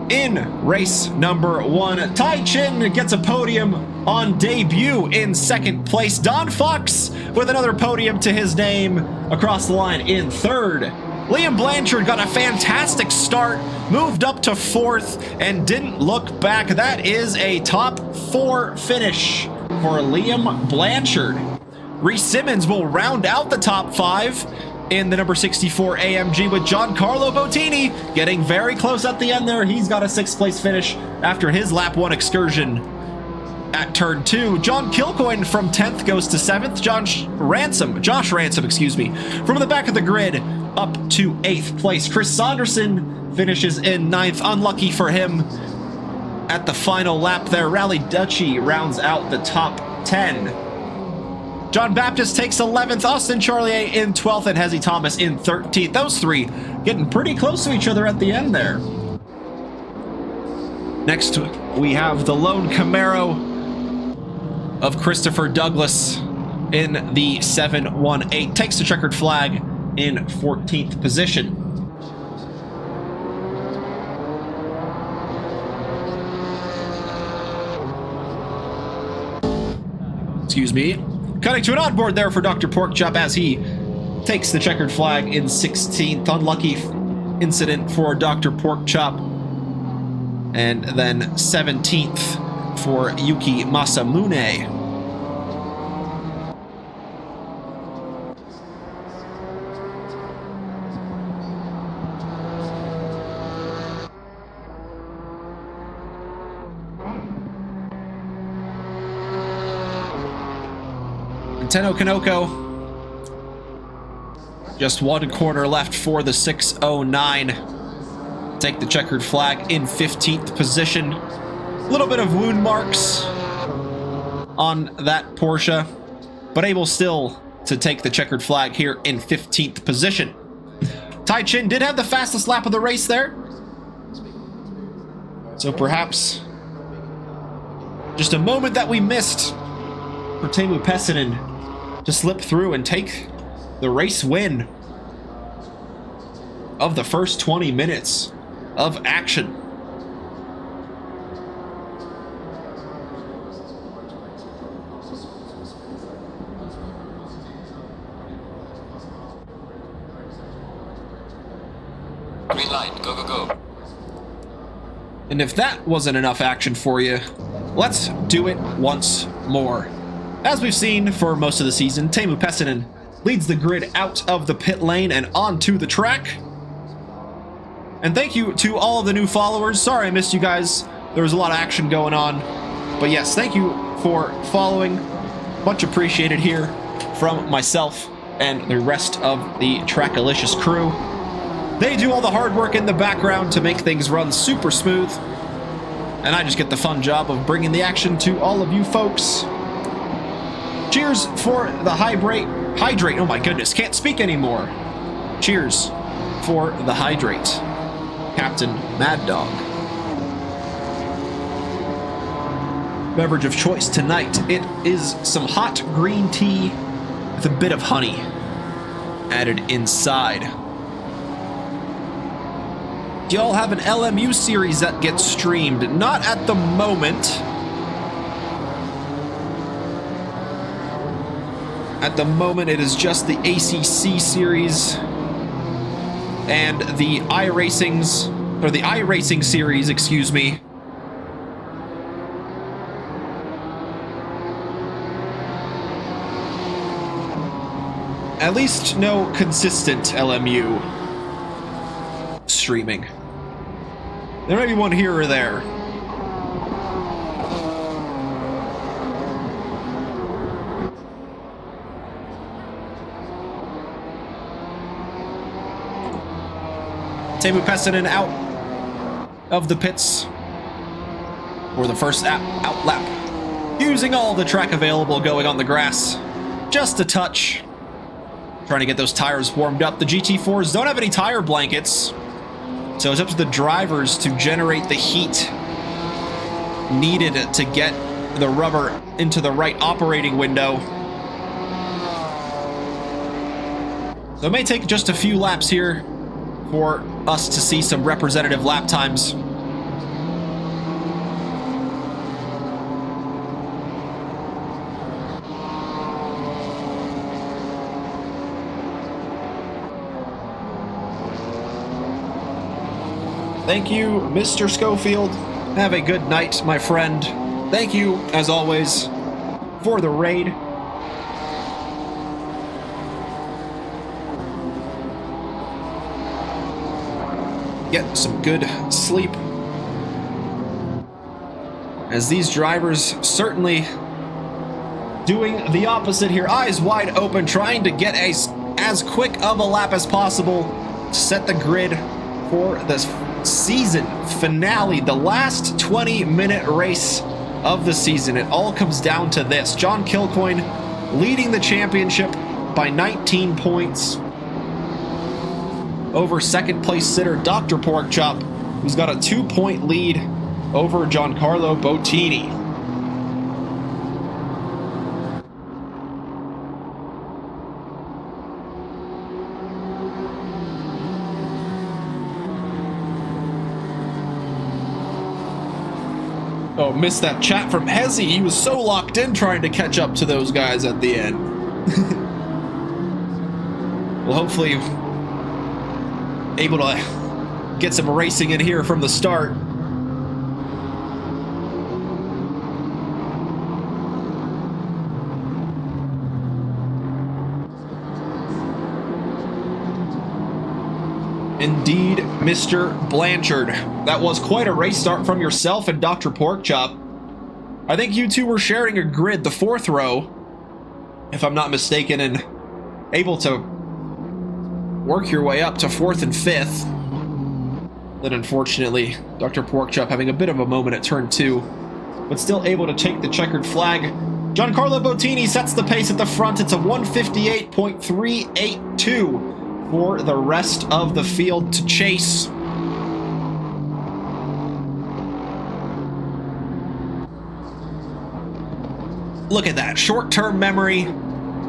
in race number 1. Tai-Chin gets a podium on debut in 2nd place. Don Fox with another podium to his name across the line in 3rd. Liam Blanchard got a fantastic start, moved up to 4th, and didn't look back. That is a top 4 finish for Liam Blanchard. Reese Simmons will round out the top 5 in the number 64 AMG with Giancarlo Bottini getting very close at the end there. He's got a 6th place finish after his lap 1 excursion at turn 2. John Kilcoyne from 10th goes to 7th. Josh Ransom, excuse me, from the back of the grid up to 8th place. Chris Saunderson finishes in 9th. Unlucky for him at the final lap there. Rally Dutchie rounds out the top 10. John Baptist takes 11th, Austin Charlier in 12th, and Hezzy Thomas in 13th. Those three getting pretty close to each other at the end there. Next, we have the lone Camaro of Christopher Douglas in the 718. Takes the checkered flag in 14th position. Excuse me. Cutting to an onboard there for Dr. Porkchop as he takes the checkered flag in 16th. Unlucky incident for Dr. Porkchop. And then 17th for Yuki Masamune. Tenno Kanoko, just one corner left for the 609. Take the checkered flag in 15th position. A little bit of wound marks on that Porsche, but able still to take the checkered flag here in 15th position. Tai-Chin did have the fastest lap of the race there, so perhaps just a moment that we missed for Teemu Pessinen to slip through and take the race win of the first 20 minutes of action. Green light, go, go, go. And if that wasn't enough action for you, let's do it once more. As we've seen for most of the season, Teemu Pessinen leads the grid out of the pit lane and onto the track. And thank you to all of the new followers. Sorry I missed you guys. There was a lot of action going on. But yes, thank you for following. Much appreciated here from myself and the rest of the Trackalicious crew. They do all the hard work in the background to make things run super smooth. And I just get the fun job of bringing the action to all of you folks. Cheers for the hydrate. Oh my goodness, can't speak anymore. Cheers for the hydrate, Captain Mad Dog. Beverage of choice tonight, it is some hot green tea with a bit of honey added inside. Do y'all have an LMU series that gets streamed? Not at the moment. At the moment, it is just the ACC series and the iRacings, or the iRacing series, excuse me. At least no consistent LMU streaming. There may be one here or there. Teemu Pessinen out of the pits for the first out lap. Using all the track available, going on the grass. Just a touch. Trying to get those tires warmed up. The GT4s don't have any tire blankets, so it's up to the drivers to generate the heat needed to get the rubber into the right operating window. So it may take just a few laps here for us to see some representative lap times. Thank you, Mr. Schofield. Have a good night, my friend. Thank you, as always, for the raid. Get some good sleep, as these drivers certainly doing the opposite here. Eyes wide open, trying to get as quick of a lap as possible to set the grid for this season finale, the last 20-minute race of the season. It all comes down to this. John Kilcoyne leading the championship by 19 points over second place sitter Dr. Porkchop, who's got a 2-point lead over Giancarlo Bottini. Oh, missed that chat from Hezzy. He was so locked in trying to catch up to those guys at the end. Well, hopefully able to get some racing in here from the start. Indeed, Mr. Blanchard. That was quite a race start from yourself and Dr. Porkchop. I think you two were sharing a grid, the fourth row, if I'm not mistaken, and able to work your way up to fourth and fifth. Then unfortunately, Dr. Porkchop having a bit of a moment at turn 2, but still able to take the checkered flag. Giancarlo Bottini sets the pace at the front. It's a 158.382. for the rest of the field to chase. Look at that. Short-term memory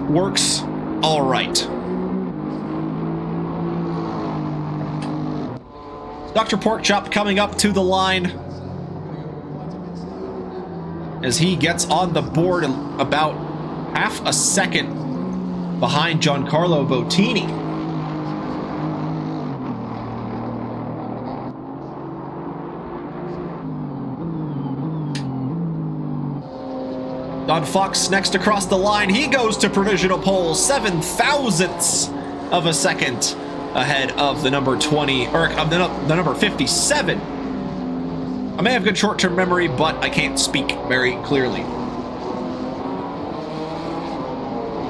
works all right. Dr. Porkchop coming up to the line as he gets on the board about half a second behind Giancarlo Bottini. Don Fox next across the line. He goes to provisional pole, 7/thousandths of a second ahead of the number 20, or of the number 57. I may have good short-term memory, but I can't speak very clearly.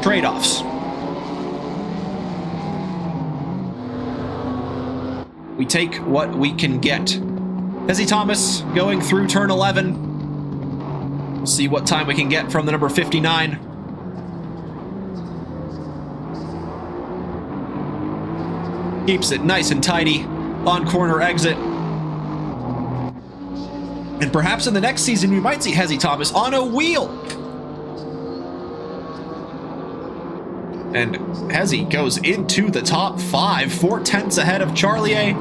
Trade-offs. We take what we can get. Hezzy Thomas going through turn 11. We'll see what time we can get from the number 59. Keeps it nice and tidy on corner exit. And perhaps in the next season, we might see Hezzy Thomas on a wheel. And Hezzy goes into the top 5, 4/10 ahead of Charlier.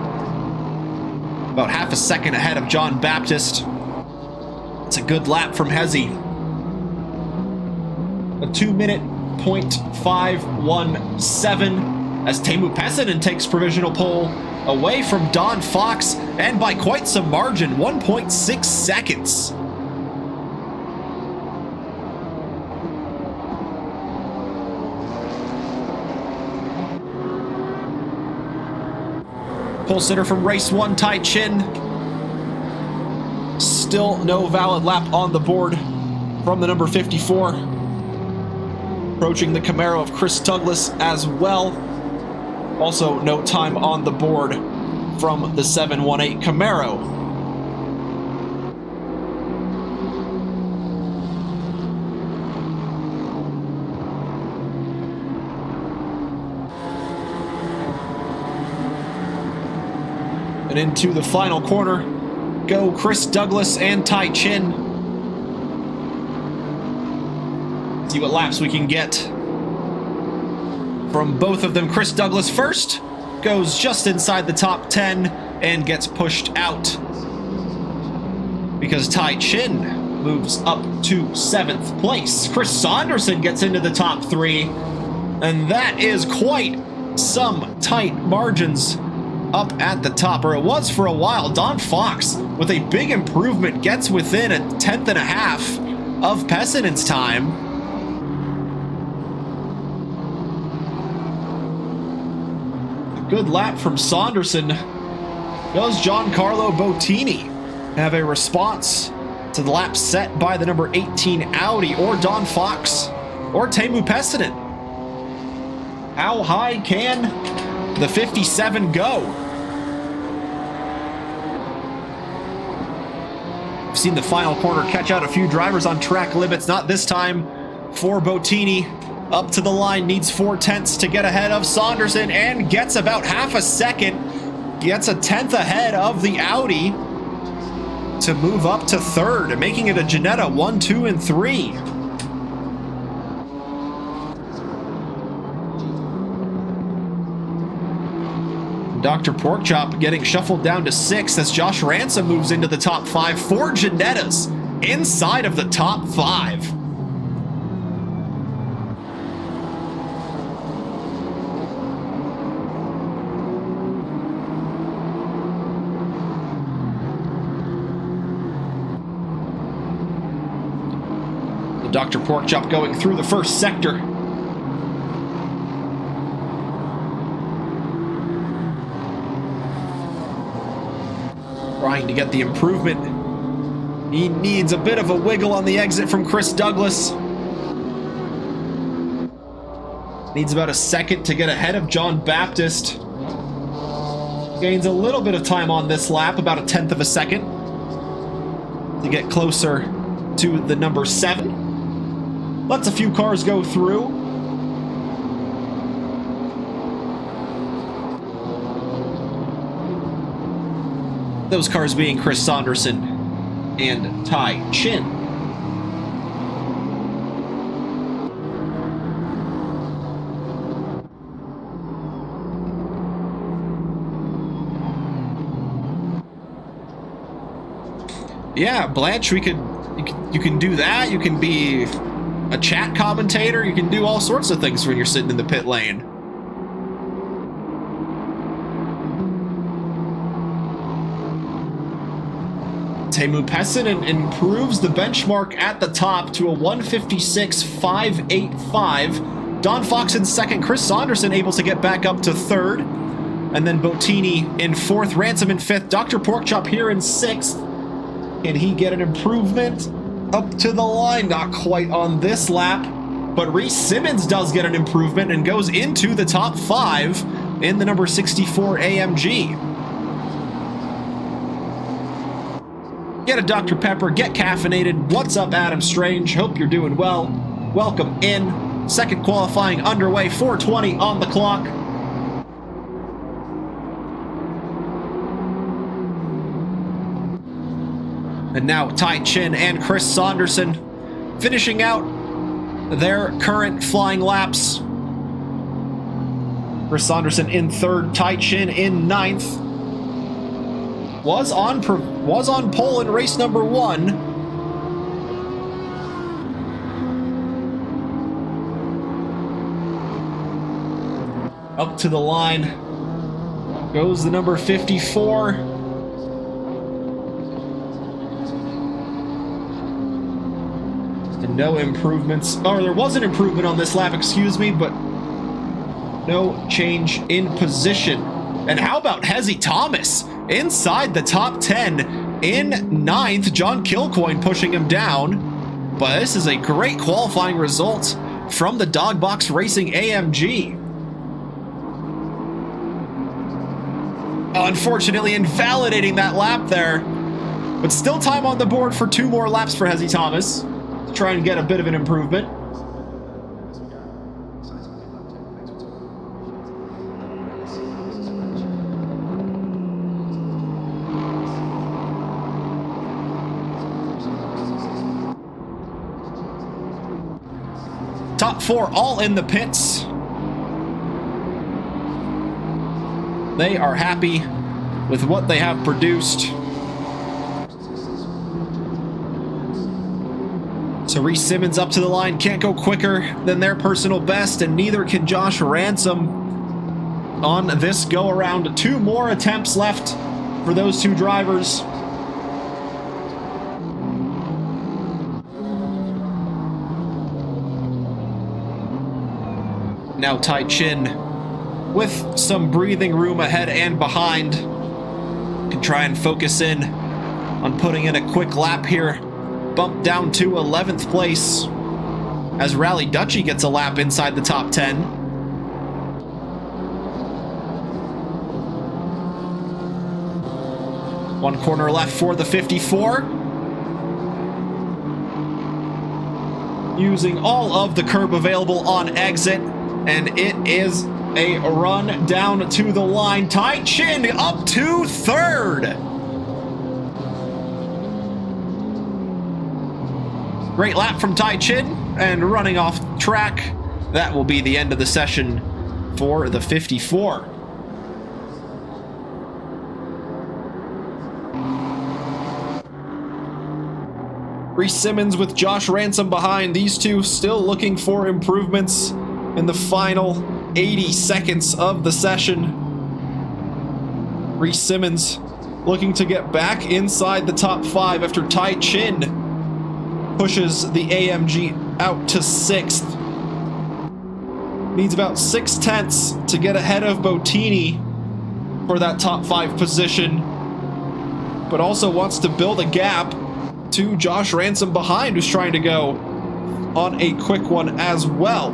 About half a second ahead of John Baptist. It's a good lap from Hezzy. A 2-minute 0.517 as Teemu Pessinen takes provisional pole away from Don Fox, and by quite some margin, 1.6 seconds. Pole sitter from race 1, Tai Chin. Still no valid lap on the board from the number 54. Approaching the Camaro of Chris Douglas as well. Also no time on the board from the 718 Camaro. And into the final corner go Chris Douglas and Tai Chin. See what laps we can get from both of them. Chris Douglas first, goes just inside the top 10 and gets pushed out because Tai Chin moves up to 7th place. Chris Saunderson gets into the top 3, and that is quite some tight margins up at the top, or it was for a while. Don Fox, with a big improvement, gets within a 10th and a half of Pessinen's time. Good lap from Saunderson. Does Giancarlo Bottini have a response to the lap set by the number 18 Audi, or Don Fox, or Teemu Pessinen? How high can the 57 go? We've seen the final corner catch out a few drivers on track limits. Not this time for Bottini. Up to the line, needs 4/10 to get ahead of Saunderson, and gets about half a second. Gets a 10th ahead of the Audi to move up to 3rd, making it a Ginetta 1, 2, and 3. Dr. Porkchop getting shuffled down to 6th as Josh Ransom moves into the top 5. 4 Ginettas inside of the top 5. Dr. Porkchop going through the first sector. Trying to get the improvement. He needs a bit of a wiggle on the exit from Chris Douglas. Needs about a second to get ahead of John Baptist. Gains a little bit of time on this lap, about a 10th of a second, to get closer to the number 7. Lets a few cars go through. Those cars being Chris Saunderson and Tai Chin. Yeah, Blanche, you can do that. You can be a chat commentator. You can do all sorts of things when you're sitting in the pit lane. Teemu Pessinen improves the benchmark at the top to a 156.585. Don Fox in 2nd, Chris Saunderson able to get back up to 3rd, and then Bottini in 4th, Ransom in 5th, Dr. Porkchop here in 6th. Can he get an improvement? Up to the line, not quite on this lap, but Reese Simmons does get an improvement and goes into the top 5 in the number 64 AMG. Get a Dr. Pepper, get caffeinated. What's up, Adam Strange? Hope you're doing well. Welcome in. Second qualifying underway, 4:20 on the clock. And now Tai Chin and Chris Saunderson finishing out their current flying laps. Chris Saunderson in 3rd, Tai Chin in 9th. Was on pole in race number 1. Up to the line goes the number 54. And no improvements. Or there was an improvement on this lap, excuse me, but no change in position. And how about Hezzy Thomas inside the top 10 in 9th? John Kilcoyne pushing him down. But this is a great qualifying result from the Dogbox Racing AMG. Unfortunately invalidating that lap there. But still time on the board for 2 more laps for Hezzy Thomas to try and get a bit of an improvement. Top 4 all in the pits. They are happy with what they have produced. So Reese Simmons up to the line, can't go quicker than their personal best, and neither can Josh Ransom on this go-around. 2 more attempts left for those 2 drivers. Now Tai Chin with some breathing room ahead and behind can try and focus in on putting in a quick lap here. Bump down to 11th place as Rally Dutchie gets a lap inside the top 10. One corner left for the 54. Using all of the curb available on exit, and it is a run down to the line. Tai Chin up to 3rd. Great lap from Tai Chin, and running off track. That will be the end of the session for the 54. Reese Simmons with Josh Ransom behind. These 2 still looking for improvements in the final 80 seconds of the session. Reese Simmons looking to get back inside the top 5 after Tai Chin pushes the AMG out to 6th. Needs about 6/10 to get ahead of Bottini for that top 5 position, but also wants to build a gap to Josh Ransom behind, who's trying to go on a quick one as well.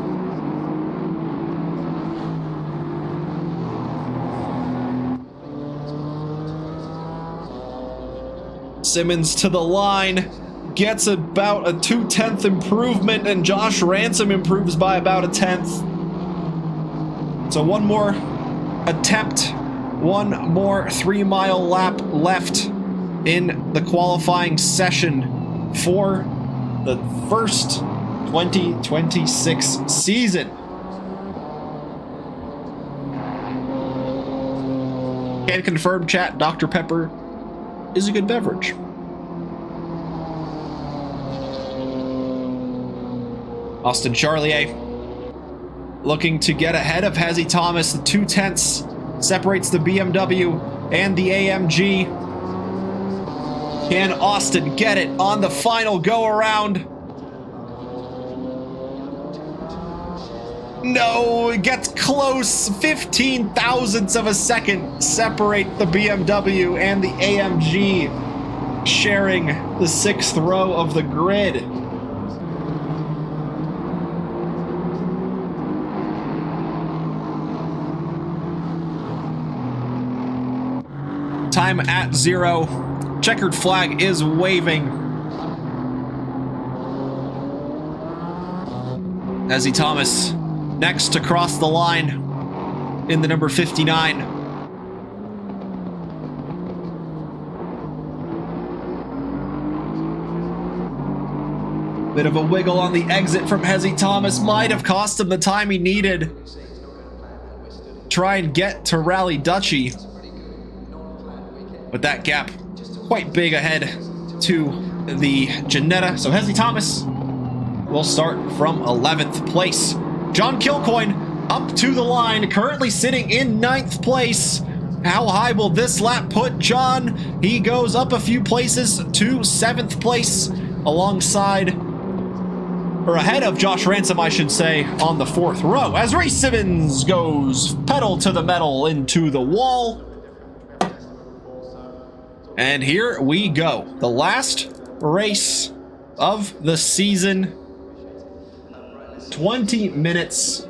Simmons to the line, gets about a 2/10 improvement, and Josh Ransom improves by about a 1/10. So one more attempt, one more 3-mile lap left in the qualifying session for the first 2026 season. Can confirm, chat, Dr. Pepper is a good beverage. Austin Charlier looking to get ahead of Hezzy Thomas. The 2/10 separates the BMW and the AMG. Can Austin get it on the final go-around? No, it gets close. 15 thousandths of a second separate the BMW and the AMG, sharing the 6th row of the grid. Time at 0. Checkered flag is waving. Hezzy Thomas next to cross the line in the number 59. Bit of a wiggle on the exit from Hezzy Thomas might have cost him the time he needed. Try and get to Rally Duchy. But that gap quite big ahead to the Ginetta. So Hezzy Thomas will start from 11th place. John Kilcoyne up to the line, currently sitting in 9th place. How high will this lap put John? He goes up a few places to 7th place alongside, or ahead of Josh Ransom, I should say, on the 4th row, as Reese Simmons goes pedal to the metal into the wall. And here we go. The last race of the season. 20 minutes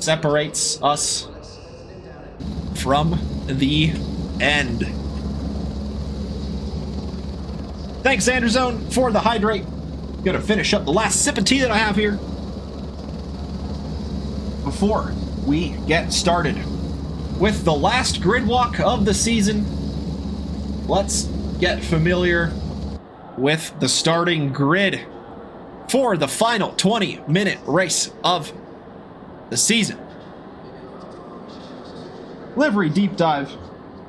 separates us from the end. Thanks, Anderzone, for the hydrate. Gonna finish up the last sip of tea that I have here before we get started with the last grid walk of the season. Let's get familiar with the starting grid for the final 20-minute race of the season. Livery deep dive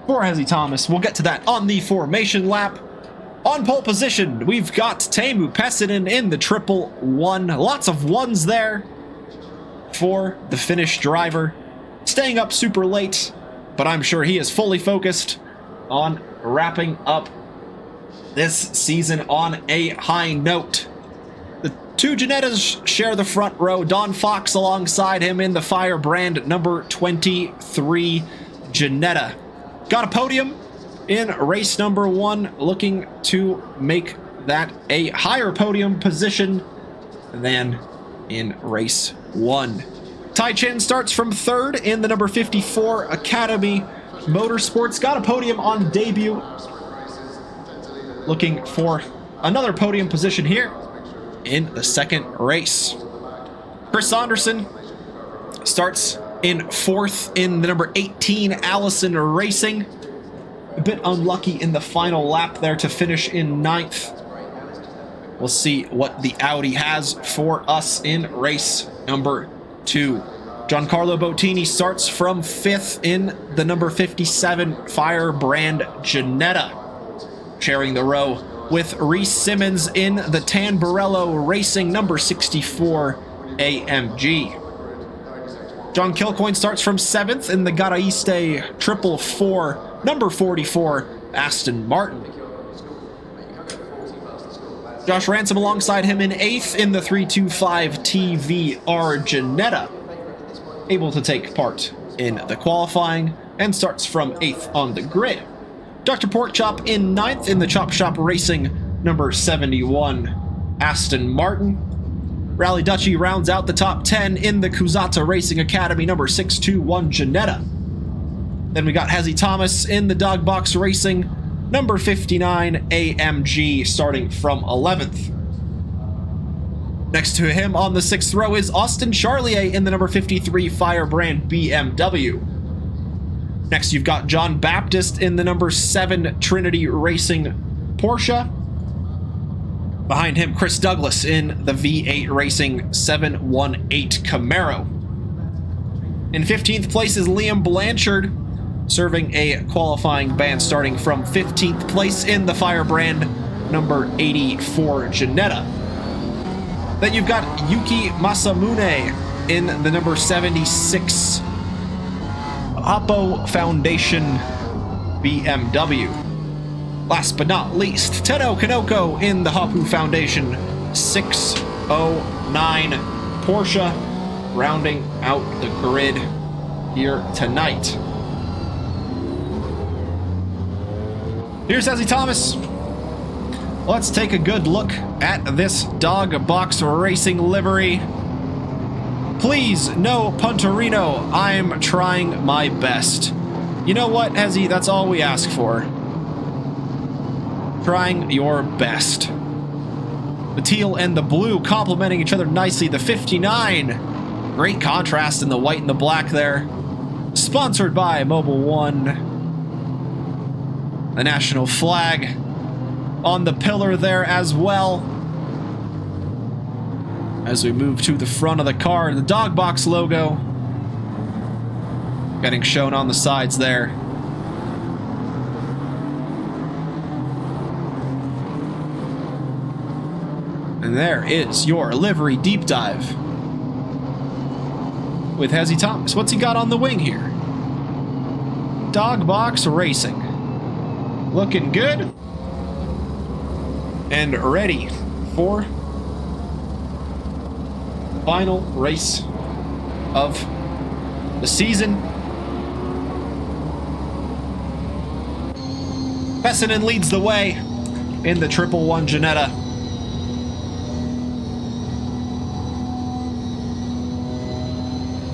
for Hezzy Thomas. We'll get to that on the formation lap. On pole position, we've got Teemu Pessinen in the 111. Lots of ones there for the Finnish driver. Staying up super late, but I'm sure he is fully focused on wrapping up this season on a high note. The two Ginettas share the front row. Don Fox alongside him in the Firebrand number 23 Ginetta. Got a podium in race number 1, looking to make that a higher podium position than in race 1. Tai Chin starts from 3rd in the number 54 Academy Motorsports. Got a podium on debut. Looking for another podium position here in the 2nd race. Chris Saunderson starts in 4th in the number 18 Allison Racing. A bit unlucky in the final lap there to finish in 9th. We'll see what the Audi has for us in race number 2. Giancarlo Bottini starts from 5th in the number 57 Firebrand Ginetta, sharing the row with Reese Simmons in the Tamburello Racing number 64 AMG. John Kilcoyne starts from 7th in the Garaiste 444 number 44 Aston Martin. Josh Ransom alongside him in 8th in the 325 TVR Ginetta, able to take part in the qualifying and starts from 8th on the grid. Dr. Porkchop in 9th in the Chop Shop Racing number 71 Aston Martin. Rally Duchy rounds out the top 10 in the Kuzata Racing Academy number 621 Ginetta. Then we got Hezzy Thomas in the Dog Box Racing number 59 AMG, starting from 11th. Next to him on the 6th row is Austin Charlier in the number 53 Firebrand BMW. Next you've got John Baptist in the number 7 Trinity Racing Porsche. Behind him, Chris Douglas in the V8 Racing 718 Camaro. In 15th place is Liam Blanchard, serving a qualifying ban starting from 15th place in the Firebrand number 84 Ginetta. Then you've got Yuki Masamune in the number 76 Oppo Foundation BMW. Last but not least, Tedo Kanoko in the Hapu Foundation 609 Porsche, rounding out the grid here tonight. Here's Hezzy Thomas. Let's take a good look at this Dog Box Racing livery. Please, no Punterino. I'm trying my best. You know what, Hezzy? That's all we ask for. Trying your best. The teal and the blue complementing each other nicely. The 59. Great contrast in the white and the black there. Sponsored by Mobile One. The national flag on the pillar there as well. As we move to the front of the car, the dog box logo getting shown on the sides there. And there is your livery deep dive with Hezzy Thomas. What's he got on the wing here? Dog box racing. Looking good. And ready for final race of the season. Fessenden leads the way in the 111 Ginetta.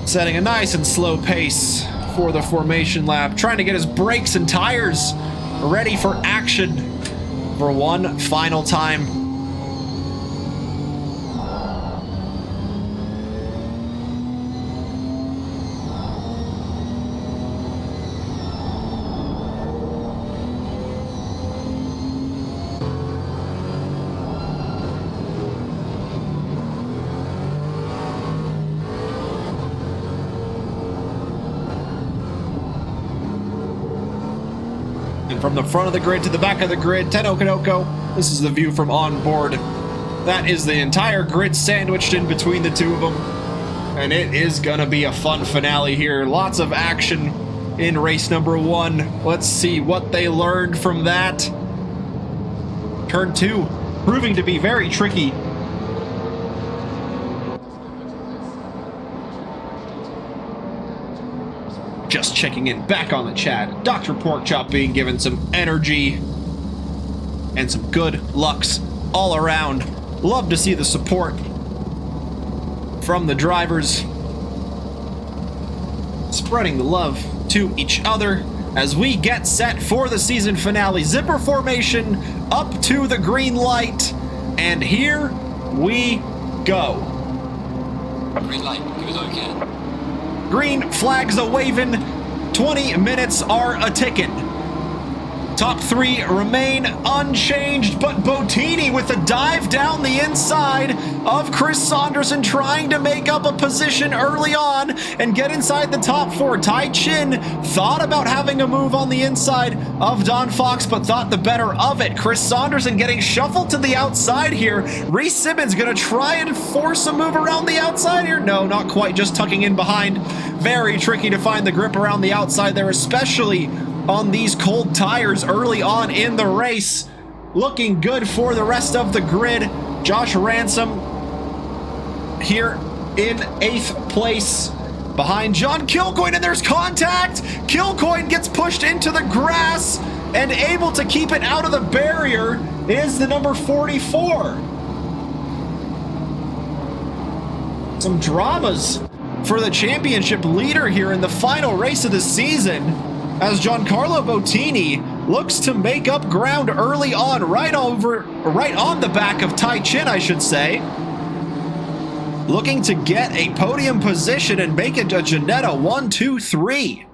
Setting a nice and slow pace for the formation lap, trying to get his brakes and tires ready for action for one final time. And from the front of the grid to the back of the grid, Ten Okonoko, this is the view from on board. That is the entire grid sandwiched in between the two of them. And it is going to be a fun finale here. Lots of action in race number 1. Let's see what they learned from that. Turn 2, proving to be very tricky. Just checking in back on the chat. Dr. Porkchop being given some energy and some good lucks all around. Love to see the support from the drivers, spreading the love to each other as we get set for the season finale. Zipper formation up to the green light, and here we go. Green light, give it okay. Green flags a waving, 20 minutes are a ticking. Top 3 remain unchanged, but Bottini with a dive down the inside of Chris Saunderson, trying to make up a position early on and get inside the top 4. Tai Chin thought about having a move on the inside of Don Fox, but thought the better of it. Chris Saunderson getting shuffled to the outside here. Reese Simmons gonna try and force a move around the outside here. No, not quite, just tucking in behind. Very tricky to find the grip around the outside there, especially on these cold tires early on in the race. Looking good for the rest of the grid. Josh Ransom here in 8th place behind John Kilcoyne, and there's contact. Kilcoyne gets pushed into the grass and able to keep it out of the barrier is the number 44. Some dramas for the championship leader here in the final race of the season, as Giancarlo Bottini looks to make up ground early on, right on the back of Tai Chin, I should say. Looking to get a podium position and make it a Ginetta 1, 2, 3.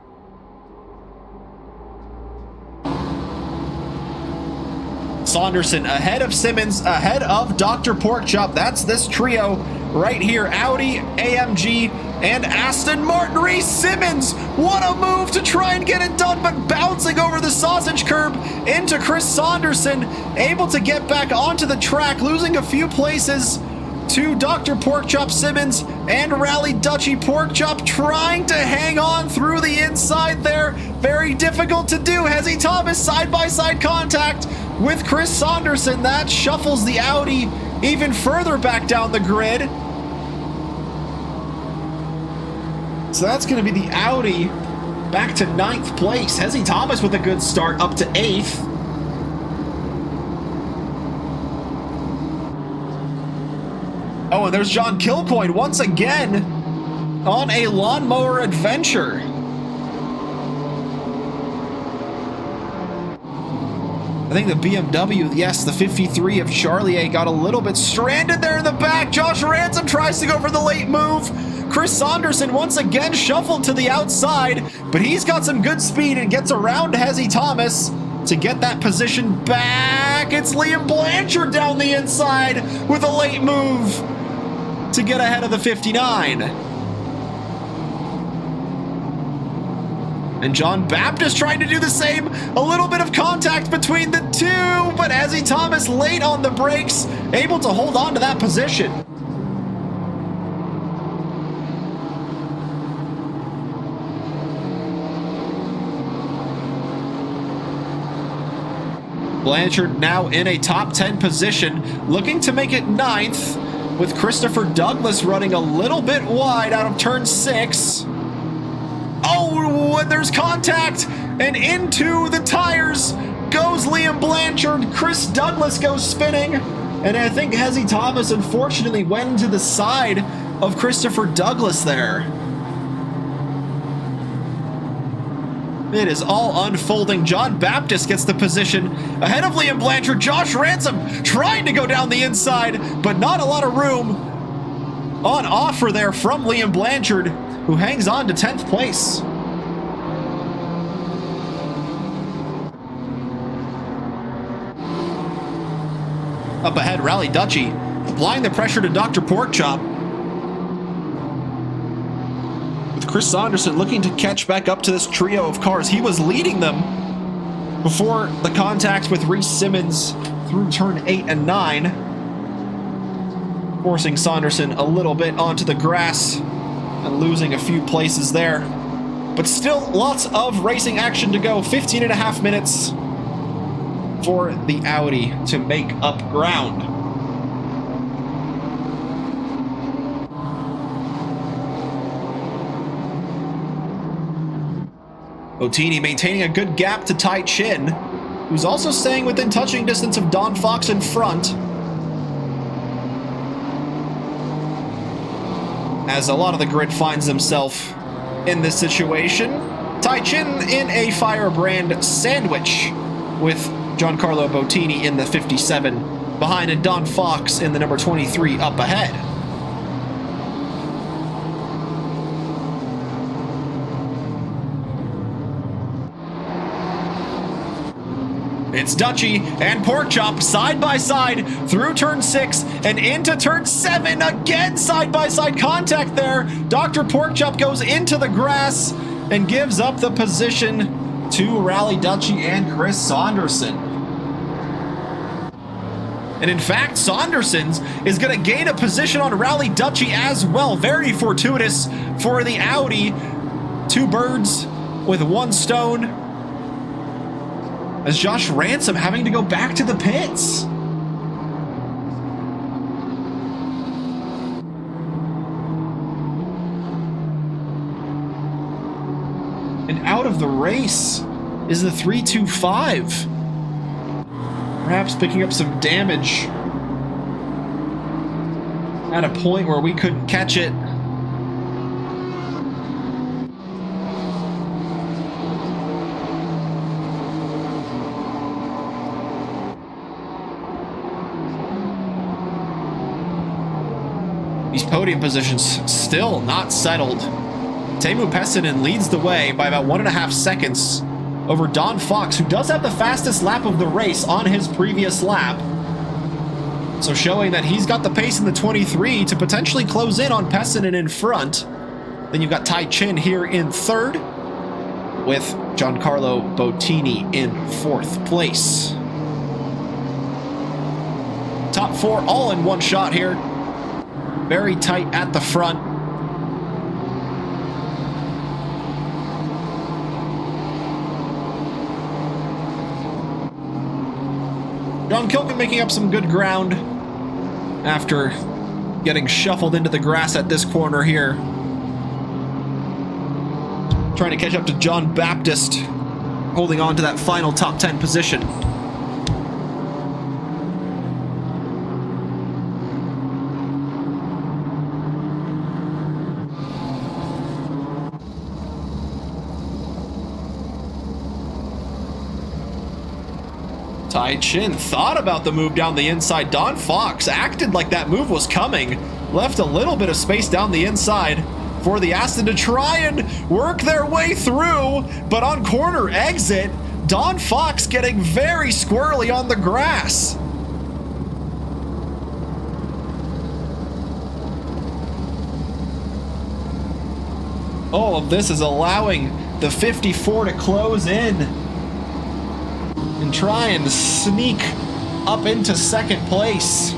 Saunderson ahead of Simmons, ahead of Dr. Porkchop. That's this trio right here. Audi, AMG, and Aston Martin. Reese Simmons, what a move to try and get it done, but bouncing over the sausage curb into Chris Saunderson, able to get back onto the track, losing a few places to Dr. Porkchop Simmons and Rally Dutchy. Porkchop trying to hang on through the inside there. Very difficult to do. Hezzy Thomas side-by-side contact with Chris Saunderson. That shuffles the Audi even further back down the grid. So that's going to be the Audi back to 9th place. Hezzy Thomas with a good start up to 8th. Oh, and there's John Kilcoyne once again on a lawnmower adventure. I think the BMW, yes, the 53 of Charlier got a little bit stranded there in the back. Josh Ransom tries to go for the late move. Chris Saunderson once again shuffled to the outside, but he's got some good speed and gets around Hezzy Thomas to get that position back. It's Liam Blanchard down the inside with a late move. to get ahead of the 59. And John Baptist trying to do the same. A little bit of contact between the two, but Ezzy Thomas late on the brakes, able to hold on to that position. Blanchard now in a top 10 position, looking to make it 9th, with Christopher Douglas running a little bit wide out of turn 6. Oh, and there's contact, and into the tires goes Liam Blanchard. Chris Douglas goes spinning, and I think Ezzy Thomas unfortunately went into the side of Christopher Douglas there. It is all unfolding. John Baptist gets the position ahead of Liam Blanchard. Josh Ransom trying to go down the inside, but not a lot of room on offer there from Liam Blanchard, who hangs on to 10th place. Up ahead, Rally Dutchy applying the pressure to Dr. Porkchop, with Chris Saunderson looking to catch back up to this trio of cars. He was leading them before the contact with Reese Simmons through turn 8 and 9, forcing Saunderson a little bit onto the grass and losing a few places there. But still lots of racing action to go. 15 and a half minutes for the Audi to make up ground. Bottini maintaining a good gap to Tai Chin, who's also staying within touching distance of Don Fox in front, as a lot of the grid finds himself in this situation. Tai Chin in a Firebrand sandwich with Giancarlo Bottini in the 57 behind, and Don Fox in the number 23 up ahead. It's Dutchy and Porkchop side by side through turn 6 and into turn 7. Again, side by side contact there. Dr. Porkchop goes into the grass and gives up the position to Rally Dutchy and Chris Saunderson. And in fact, Saunderson's is going to gain a position on Rally Dutchy as well. Very fortuitous for the Audi. 2 birds with 1 stone, as Josh Ransom having to go back to the pits. And out of the race is the 325. Perhaps picking up some damage at a point where we couldn't catch it. These podium positions still not settled. Teemu Pessinen leads the way by about 1.5 seconds over Don Fox, who does have the fastest lap of the race on his previous lap. So showing that he's got the pace in the 23 to potentially close in on Pessinen in front. Then you've got Tai Chin here in 3rd, with Giancarlo Bottini in 4th place. Top 4 all in one shot here. Very tight at the front. John Kilken making up some good ground after getting shuffled into the grass at this corner here. Trying to catch up to John Baptist, holding on to that final top 10 position. Tai Chin thought about the move down the inside. Don Fox acted like that move was coming. Left a little bit of space down the inside for the Aston to try and work their way through. But on corner exit, Don Fox getting very squirrely on the grass. All of this is allowing the 54 to close in and try and sneak up into second place.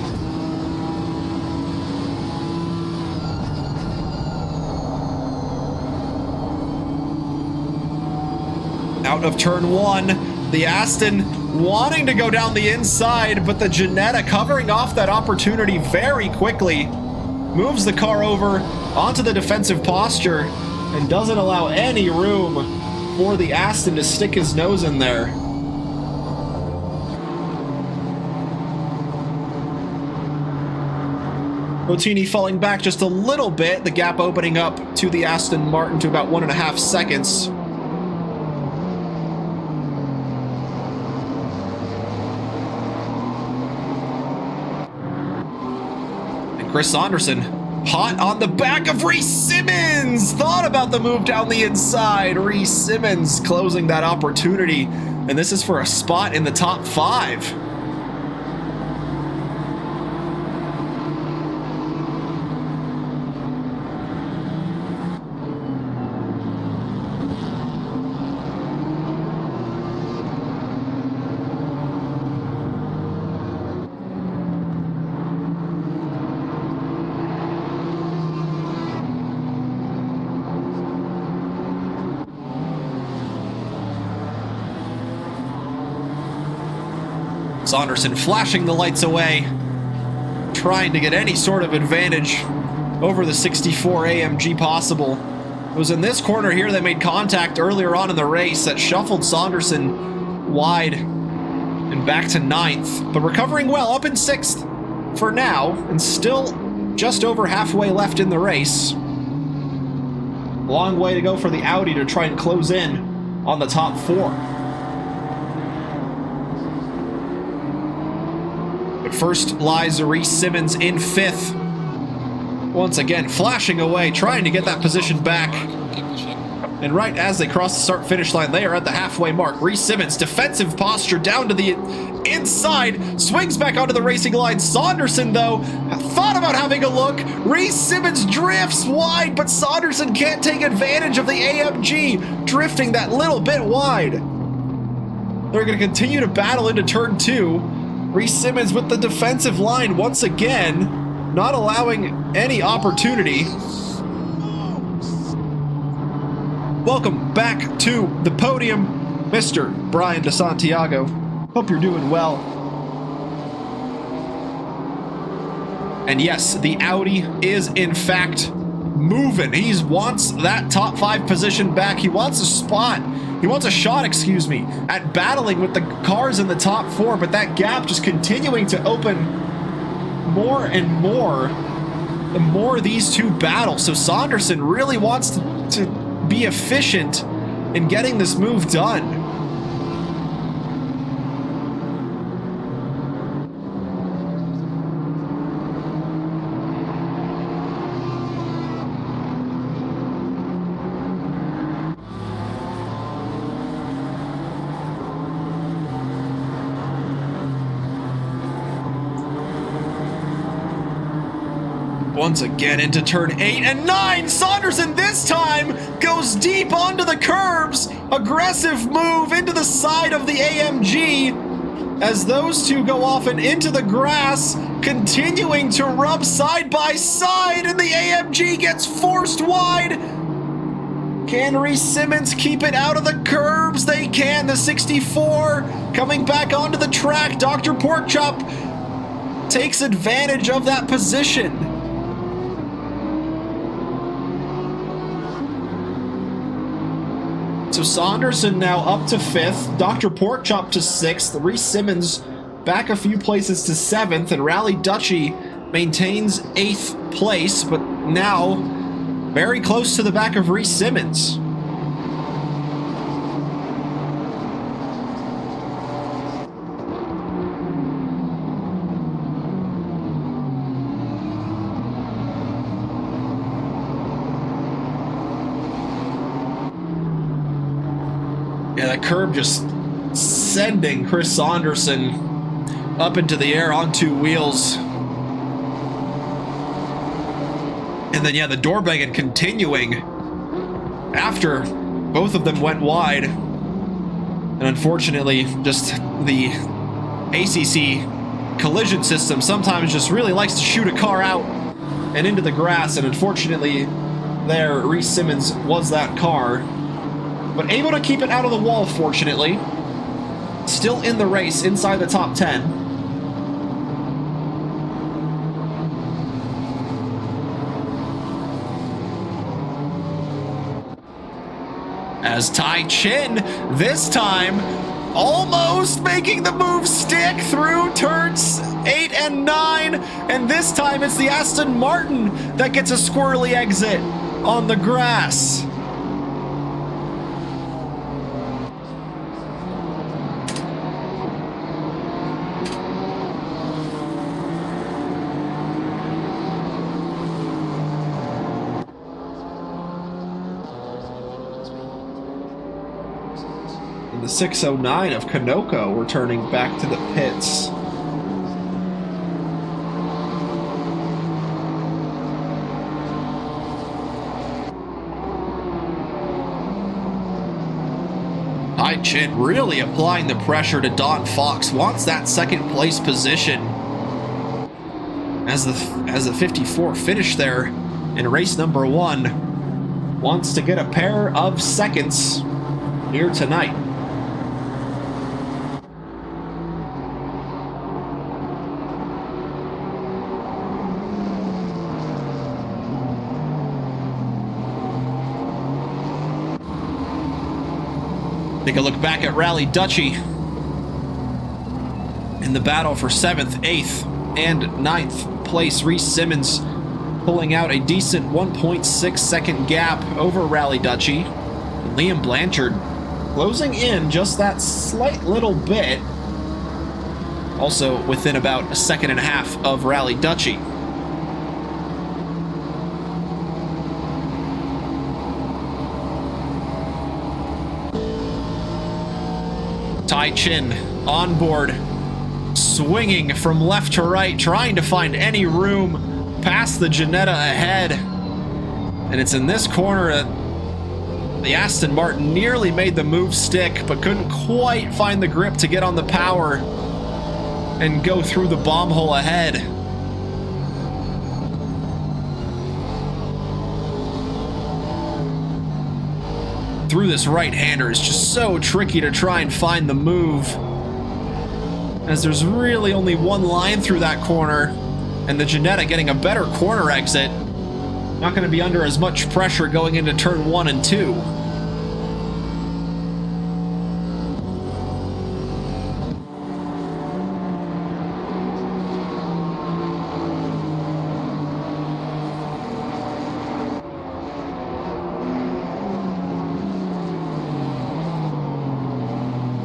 Out of turn one, the Aston wanting to go down the inside, but the Jetta covering off that opportunity very quickly, moves the car over onto the defensive posture and doesn't allow any room for the Aston to stick his nose in there. Rotini falling back just a little bit, the gap opening up to the Aston Martin to about 1.5 seconds. Chris Saunderson, hot on the back of Reese Simmons. Thought about the move down the inside. Reese Simmons closing that opportunity. And this is for a spot in the top 5. Saunderson flashing the lights away, trying to get any sort of advantage over the 64 AMG possible. It was in this corner here they made contact earlier on in the race that shuffled Saunderson wide and back to 9th, but recovering well up in 6th for now and still just over halfway left in the race. Long way to go for the Audi to try and close in on the top 4. First lies Reese Simmons in 5th. Once again, flashing away, trying to get that position back. And right as they cross the start-finish line, they are at the halfway mark. Reese Simmons, defensive posture down to the inside, swings back onto the racing line. Saunderson, though, thought about having a look. Reese Simmons drifts wide, but Saunderson can't take advantage of the AMG, drifting that little bit wide. They're going to continue to battle into turn 2. Reese Simmons with the defensive line once again, not allowing any opportunity. Welcome back to the podium, Mr. Brian DeSantiago. Hope you're doing well. And yes, the Audi is in fact moving. He wants that top 5 position back. He wants a spot. He wants a shot, excuse me, at battling with the cars in the top 4, but that gap just continuing to open more and more the more these two battle. So Saunderson really wants to be efficient in getting this move done. Once again into turn 8 and 9. Saunderson this time goes deep onto the curbs. Aggressive move into the side of the AMG as those two go off and into the grass, continuing to rub side by side, and the AMG gets forced wide. Can Reese Simmons keep it out of the curbs? They can. The 64 coming back onto the track. Dr. Porkchop takes advantage of that position. So Saunderson now up to 5th, Dr. Porkchop to 6th, Reese Simmons back a few places to 7th, and Rally Dutchy maintains 8th place, but now very close to the back of Reese Simmons. Yeah, that curb just sending Chris Saunderson up into the air on 2 wheels. And then, yeah, the door banging continuing after both of them went wide. And unfortunately, just the ACC collision system sometimes just really likes to shoot a car out and into the grass, and unfortunately there, Reese Simmons was that car, but able to keep it out of the wall, fortunately. Still in the race, inside the top 10. As Tai Chin, this time, almost making the move stick through turns 8 and 9, and this time it's the Aston Martin that gets a squirrely exit on the grass. The 609 of Kanoko returning back to the pits. Tai Chin really applying the pressure to Don Fox, wants that second place position as the 54 finished there in race number 1. Wants to get a pair of seconds here tonight. Take a look back at Rally Dutchy in the battle for 7th, 8th, and 9th place. Reese Simmons pulling out a decent 1.6 second gap over Rally Dutchy. And Liam Blanchard closing in just that slight little bit, also within about a second and a half of Rally Dutchy. Tai Chin on board, swinging from left to right, trying to find any room past the Ginetta ahead. And it's in this corner that the Aston Martin nearly made the move stick, but couldn't quite find the grip to get on the power and go through the bomb hole ahead. Through this right-hander is just so tricky to try and find the move, as there's really only one line through that corner, and the Ginetta getting a better corner exit. Not going to be under as much pressure going into turn 1 and 2.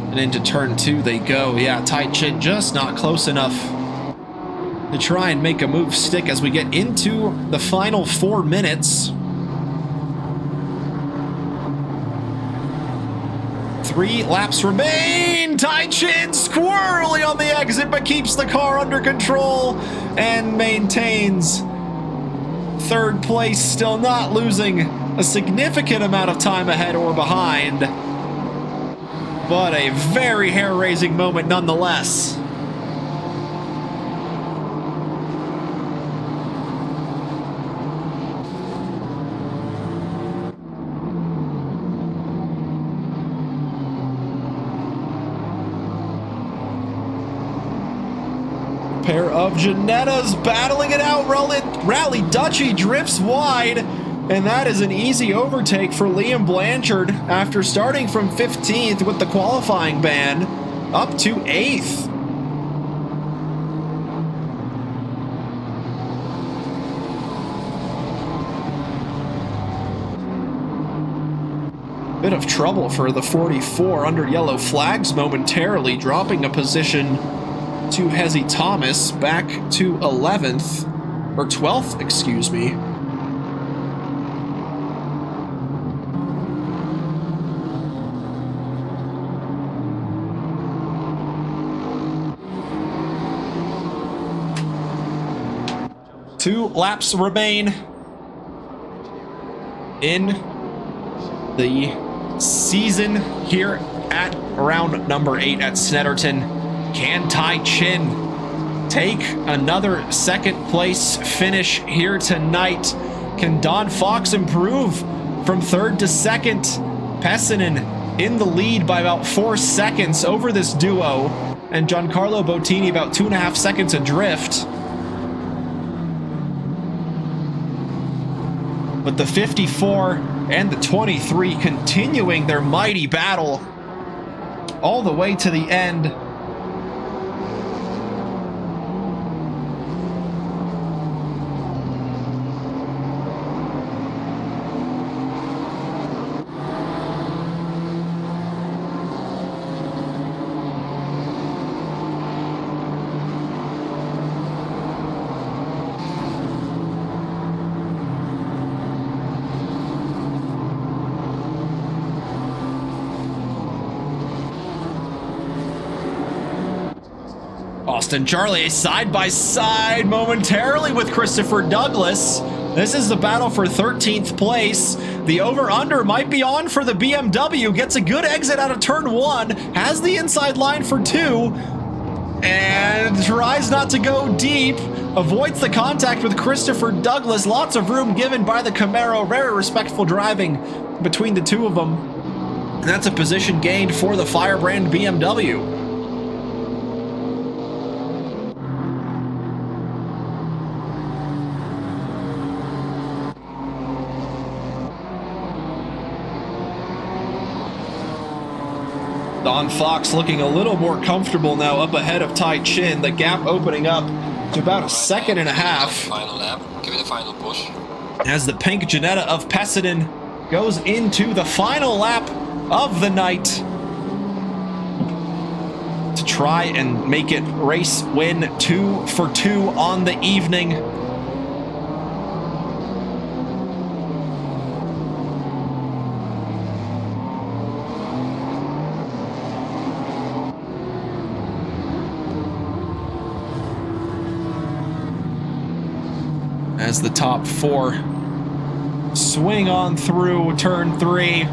And into turn 2 they go. Yeah, Tai Chin just not close enough to try and make a move stick as we get into the final 4 minutes. 3 laps remain. Tai Chin squirrely on the exit, but keeps the car under control and maintains 3rd place, still not losing a significant amount of time ahead or behind. But a very hair-raising moment nonetheless. Pair of Ginettas battling it out. Rally Dutchy drifts wide. And that is an easy overtake for Liam Blanchard after starting from 15th with the qualifying ban up to 8th. Bit of trouble for the 44 under yellow flags momentarily, dropping a position to Hezzy Thomas back to 11th, or 12th, excuse me. Two laps remain in the season here at round number 8 at Snetterton. Can Tai Chin take another second place finish here tonight? Can Don Fox improve from third to second? Pessinen in the lead by about 4 seconds over this duo, and Giancarlo Bottini about 2.5 seconds adrift. But the 54 and the 23 continuing their mighty battle all the way to the end. Austin Charlier side by side momentarily with Christopher Douglas. This is the battle for 13th place. The over-under might be on for the BMW. Gets a good exit out of turn 1. Has the inside line for 2. And tries not to go deep. Avoids the contact with Christopher Douglas. Lots of room given by the Camaro. Very respectful driving between the two of them. And that's a position gained for the Firebrand BMW. Don Fox looking a little more comfortable now up ahead of Tai Chin. The gap opening up to about 1.5 seconds. Final lap. Give it a final push. As the pink Ginetta of Pessinen goes into the final lap of the night to try and make it race win 2 for 2 on the evening. As the top 4 swing on through turn 3.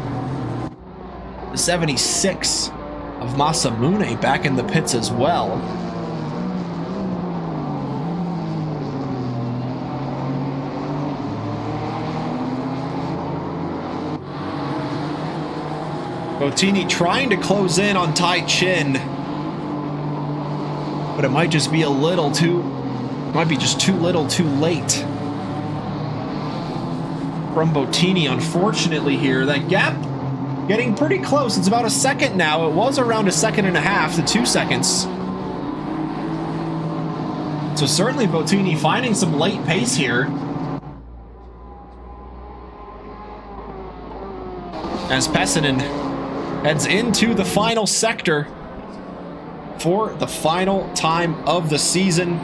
The 76 of Masamune back in the pits as well. Bottini trying to close in on Tai Chin, but it might just be a little too, might be just too little too late from Bottini, unfortunately here. That gap getting pretty close. It's about 1 second now. It was around 1.5 seconds to 2 seconds. So certainly Bottini finding some late pace here. As Pessinen heads into the final sector for the final time of the season.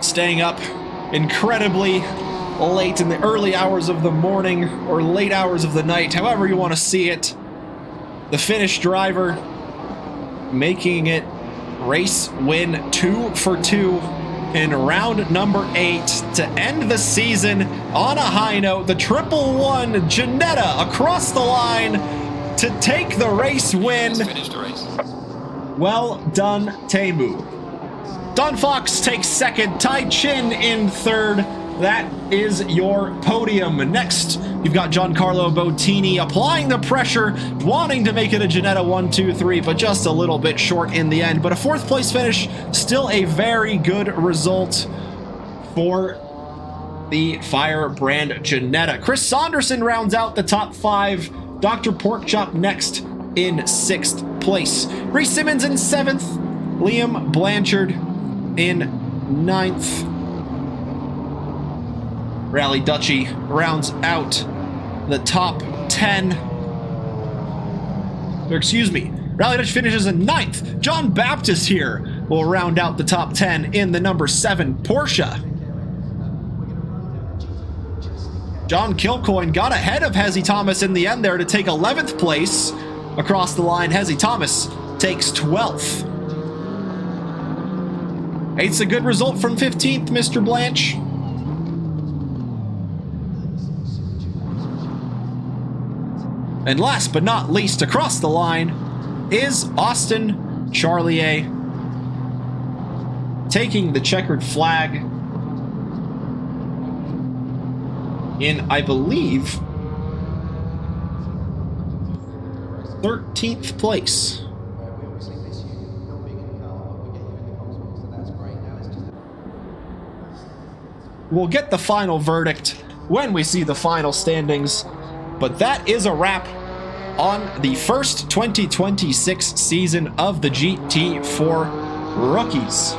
Staying up incredibly late in the early hours of the morning or late hours of the night, however you want to see it. The Finnish driver making it race win 2 for 2 in round number 8 to end the season on a high note. The 111 Ginetta across the line to take the race win. Finish the race. Well done, Teemu. Don Fox takes second, Tai Chin in third. That is your podium. Next, you've got Giancarlo Bottini applying the pressure, wanting to make it a Ginetta 1, 2, 3, but just a little bit short in the end. But a 4th place finish, still a very good result for the Firebrand Ginetta. Chris Saunderson rounds out the top 5. Dr. Porkchop next in 6th place. Reese Simmons in 7th. Liam Blanchard in 9th. Rally Dutchy rounds out the top 10. Or excuse me, Rally Dutch finishes in 9th. John Baptist here will round out the top 10 in the number 7 Porsche. John Kilcoyne got ahead of Hezzy Thomas in the end there to take 11th place. Across the line, Hezzy Thomas takes 12th. It's a good result from 15th, Mr. Blanche. And last but not least, across the line is Austin Charlier, taking the checkered flag in, I believe, 13th place. We'll get the final verdict when we see the final standings, but that is a wrap on the first 2026 season of the GT4 Rookies.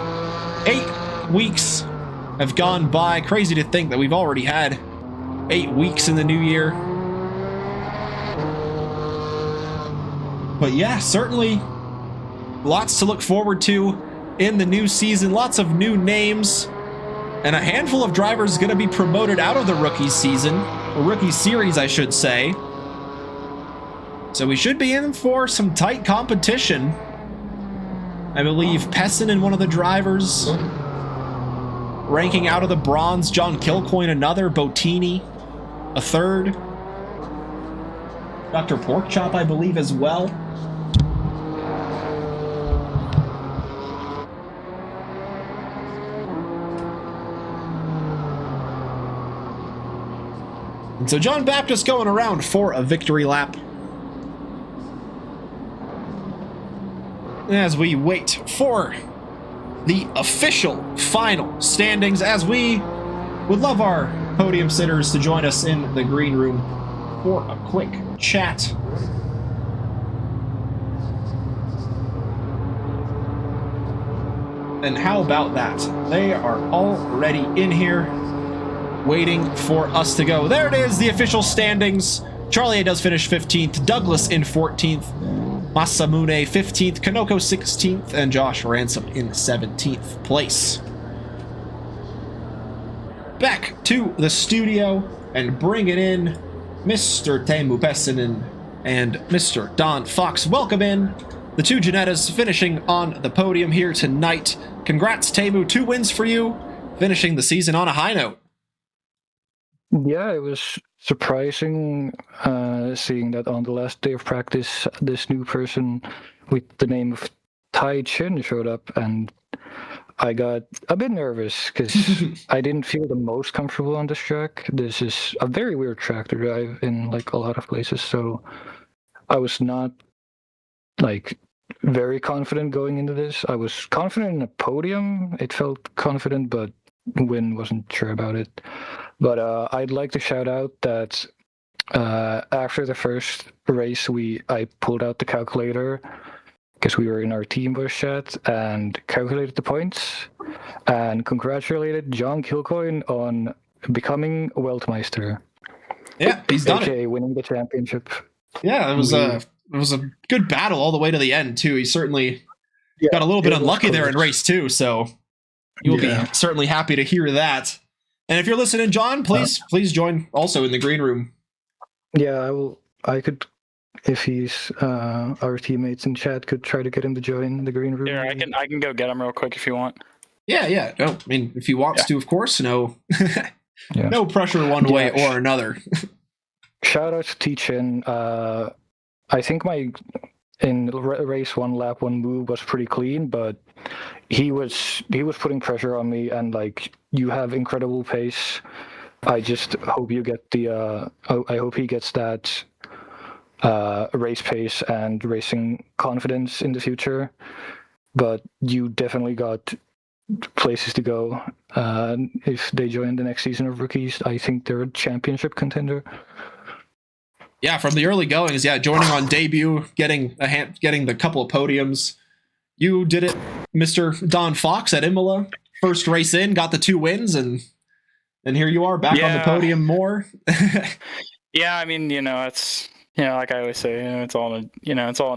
8 weeks have gone by. Crazy to think that we've already had 8 weeks in the new year. But yeah, certainly lots to look forward to in the new season. Lots of new names. And a handful of drivers going to be promoted out of the rookie season, or rookie series, I should say. So we should be in for some tight competition. I believe Pessin and one of the drivers ranking out of the bronze, John Kilcoyne another, Bottini a third, Dr. Porkchop I believe as well. And so John Baptist going around for a victory lap. As we wait for the official final standings, as we would love our podium sitters to join us in the green room for a quick chat. And how about that? They are already in here, waiting for us to go. There it is, the official standings. Charlier does finish 15th, Douglas in 14th, Masamune 15th, Kanoko 16th, and Josh Ransom in 17th place. Back to the studio and bring it in Mr. Teemu Pessinen and Mr. Don Fox. Welcome in the two Janettas finishing on the podium here tonight. Congrats, Teemu. 2 wins for you, finishing the season on a high note. Yeah, it was surprising seeing that on the last day of practice, this new person with the name of Tai Chin showed up, and I got a bit nervous because I didn't feel the most comfortable on this track. This is a very weird track to drive in, like, a lot of places, so I was not, like, very confident going into this. I was confident in a podium. It felt confident, but win, wasn't sure about it. But I'd like to shout out that after the first race, I pulled out the calculator because we were in our team voice chat and calculated the points and congratulated John Kilcoyne on becoming Weltmeister. Yeah, he's done AKA it. Winning the championship. Yeah, it was a good battle all the way to the end too. He certainly got a little bit unlucky there in race 2, so you'll be certainly happy to hear that. And if you're listening, John, please join also in the green room. Yeah, I could, if he's our teammates in chat, could try to get him to join the green room. Yeah, I can go get him real quick if you want. Yeah. No, I mean, if he wants to, of course. No, no pressure one way or another. Shout out to T-Chin. I think in race 1, lap 1 move was pretty clean, but he was putting pressure on me, and like, you have incredible pace. I just hope you get I hope he gets that race pace and racing confidence in the future. But you definitely got places to go. If they join the next season of rookies, I think they're a championship contender. Yeah, from the early goings, joining on debut, getting the couple of podiums. You did it, Mr. Don Fox at Imola. First race in, got the 2 wins, and here you are back on the podium more. Yeah, I mean, it's like I always say, it's all in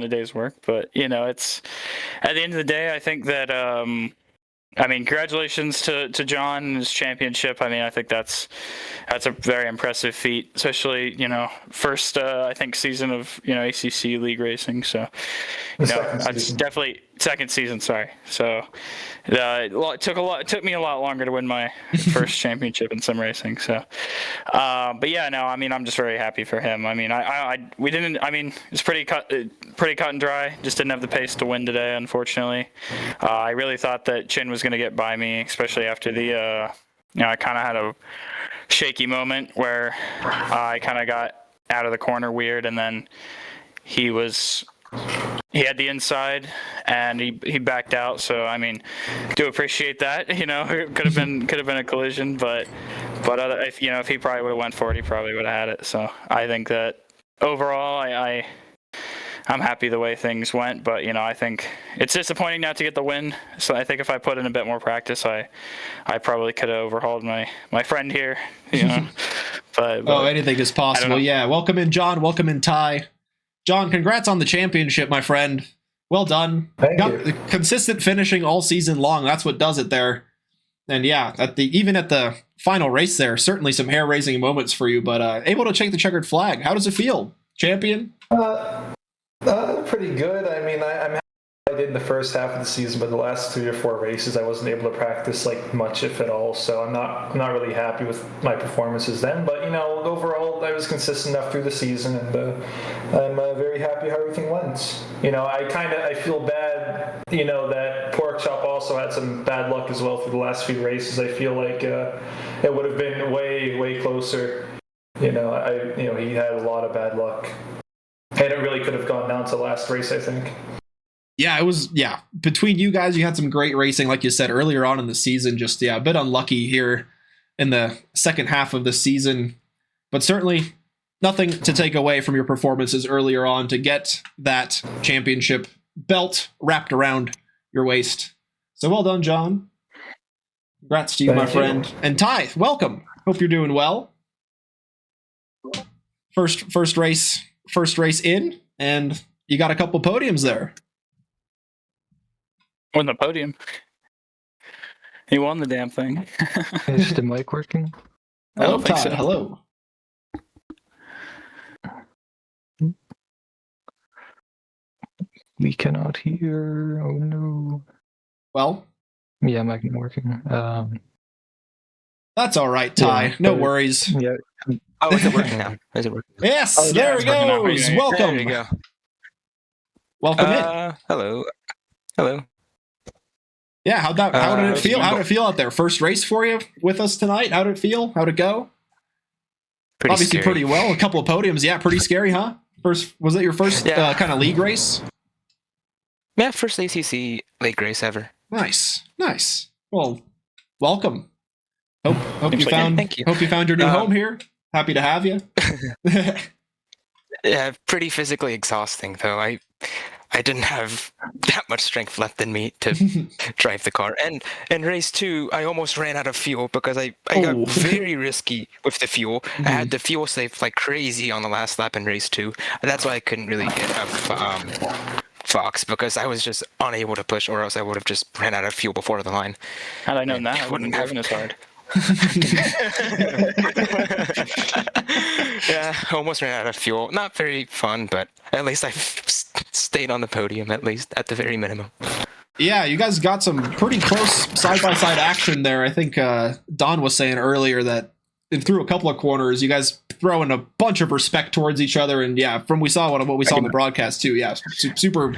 a day's work. But it's at the end of the day, I think that congratulations to John and his championship. I mean, I think that's that's a very impressive feat, especially first I think season of ACC league racing. So it's definitely second season. Sorry. So it took me a lot longer to win my first championship in sim racing. So, but yeah, no, I mean I'm just very happy for him. I mean it's pretty cut and dry. Just didn't have the pace to win today, unfortunately. I really thought that Chin was going to get by me, especially after the I kind of had a shaky moment where I kind of got out of the corner weird, and then he had the inside and he backed out. So I mean, do appreciate that. It could have been a collision, but if he probably would have went for it, he probably would have had it. So I think that overall, I'm happy the way things went, but I think it's disappointing not to get the win. So I think if I put in a bit more practice, I probably could have overhauled my friend here. But anything is possible. Yeah, welcome in, John. Welcome in, Ty. John, congrats on the championship, my friend. Well done. Thank you. Consistent finishing all season long. That's what does it there. And yeah, even at the final race there, certainly some hair-raising moments for you, but able to take the checkered flag. How does it feel? Champion? Pretty good. I mean, I'm happy I did in the first half of the season, but the last 3 or 4 races I wasn't able to practice much, if at all. So I'm not really happy with my performances then. But overall I was consistent enough through the season, and I'm very happy how everything went. I feel bad. That Pork Chop also had some bad luck as well through the last few races. I feel like it would have been way closer. He had a lot of bad luck. And it really could have gone down to the last race, I think. Yeah, it was, between you guys, you had some great racing, like you said, earlier on in the season. Just, a bit unlucky here in the second half of the season. But certainly nothing to take away from your performances earlier on to get that championship belt wrapped around your waist. So well done, John. Congrats to you, my friend. And Ty, welcome. Hope you're doing well. First race in, and you got a couple podiums there. On the podium. He won the damn thing. Is the mic working? I don't think Ty. so. Hello. We cannot hear. Oh no. Well. Yeah, mic not working. That's all right, Ty. Yeah, no worries. Yeah. Oh, is it working now? Is it working? Yes, there it goes. Welcome. There you go. Welcome in. Hello. Yeah, how did it feel? How did it feel out there? First race for you with us tonight? How did it feel? How'd it go? Obviously scary. Pretty well. A couple of podiums. Yeah, pretty scary, huh? Was it your first kind of league race? Yeah, first ACC league race ever. Nice. Well, welcome. Hope you found. Thank you. Hope you found your new home here. Happy to have you. Yeah, pretty physically exhausting though. I didn't have that much strength left in me to drive the car. And in race 2, I almost ran out of fuel because I got very risky with the fuel. I had the fuel safe like crazy on the last lap in race 2. And that's why I couldn't really get up Fox, because I was just unable to push, or else I would have just ran out of fuel before the line. Had I known that, I wouldn't have driven as hard. Yeah, almost ran out of fuel. Not very fun, but at least I stayed on the podium, at least at the very minimum. Yeah, you guys got some pretty close side-by-side action there. I think Don was saying earlier that through a couple of corners, you guys throwing a bunch of respect towards each other, and yeah, from what we saw in the broadcast too. Yeah, super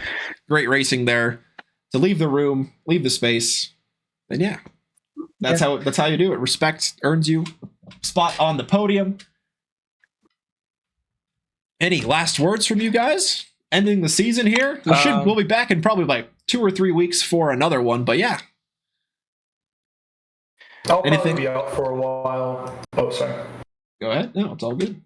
great racing there to leave the room, leave the space, and yeah. That's how you do it. Respect earns you a spot on the podium. Any last words from you guys? Ending the season here. We'll be back in probably like 2 or 3 weeks for another one. But yeah, I'll probably be out for a while. Oh, sorry. Go ahead. No, it's all good.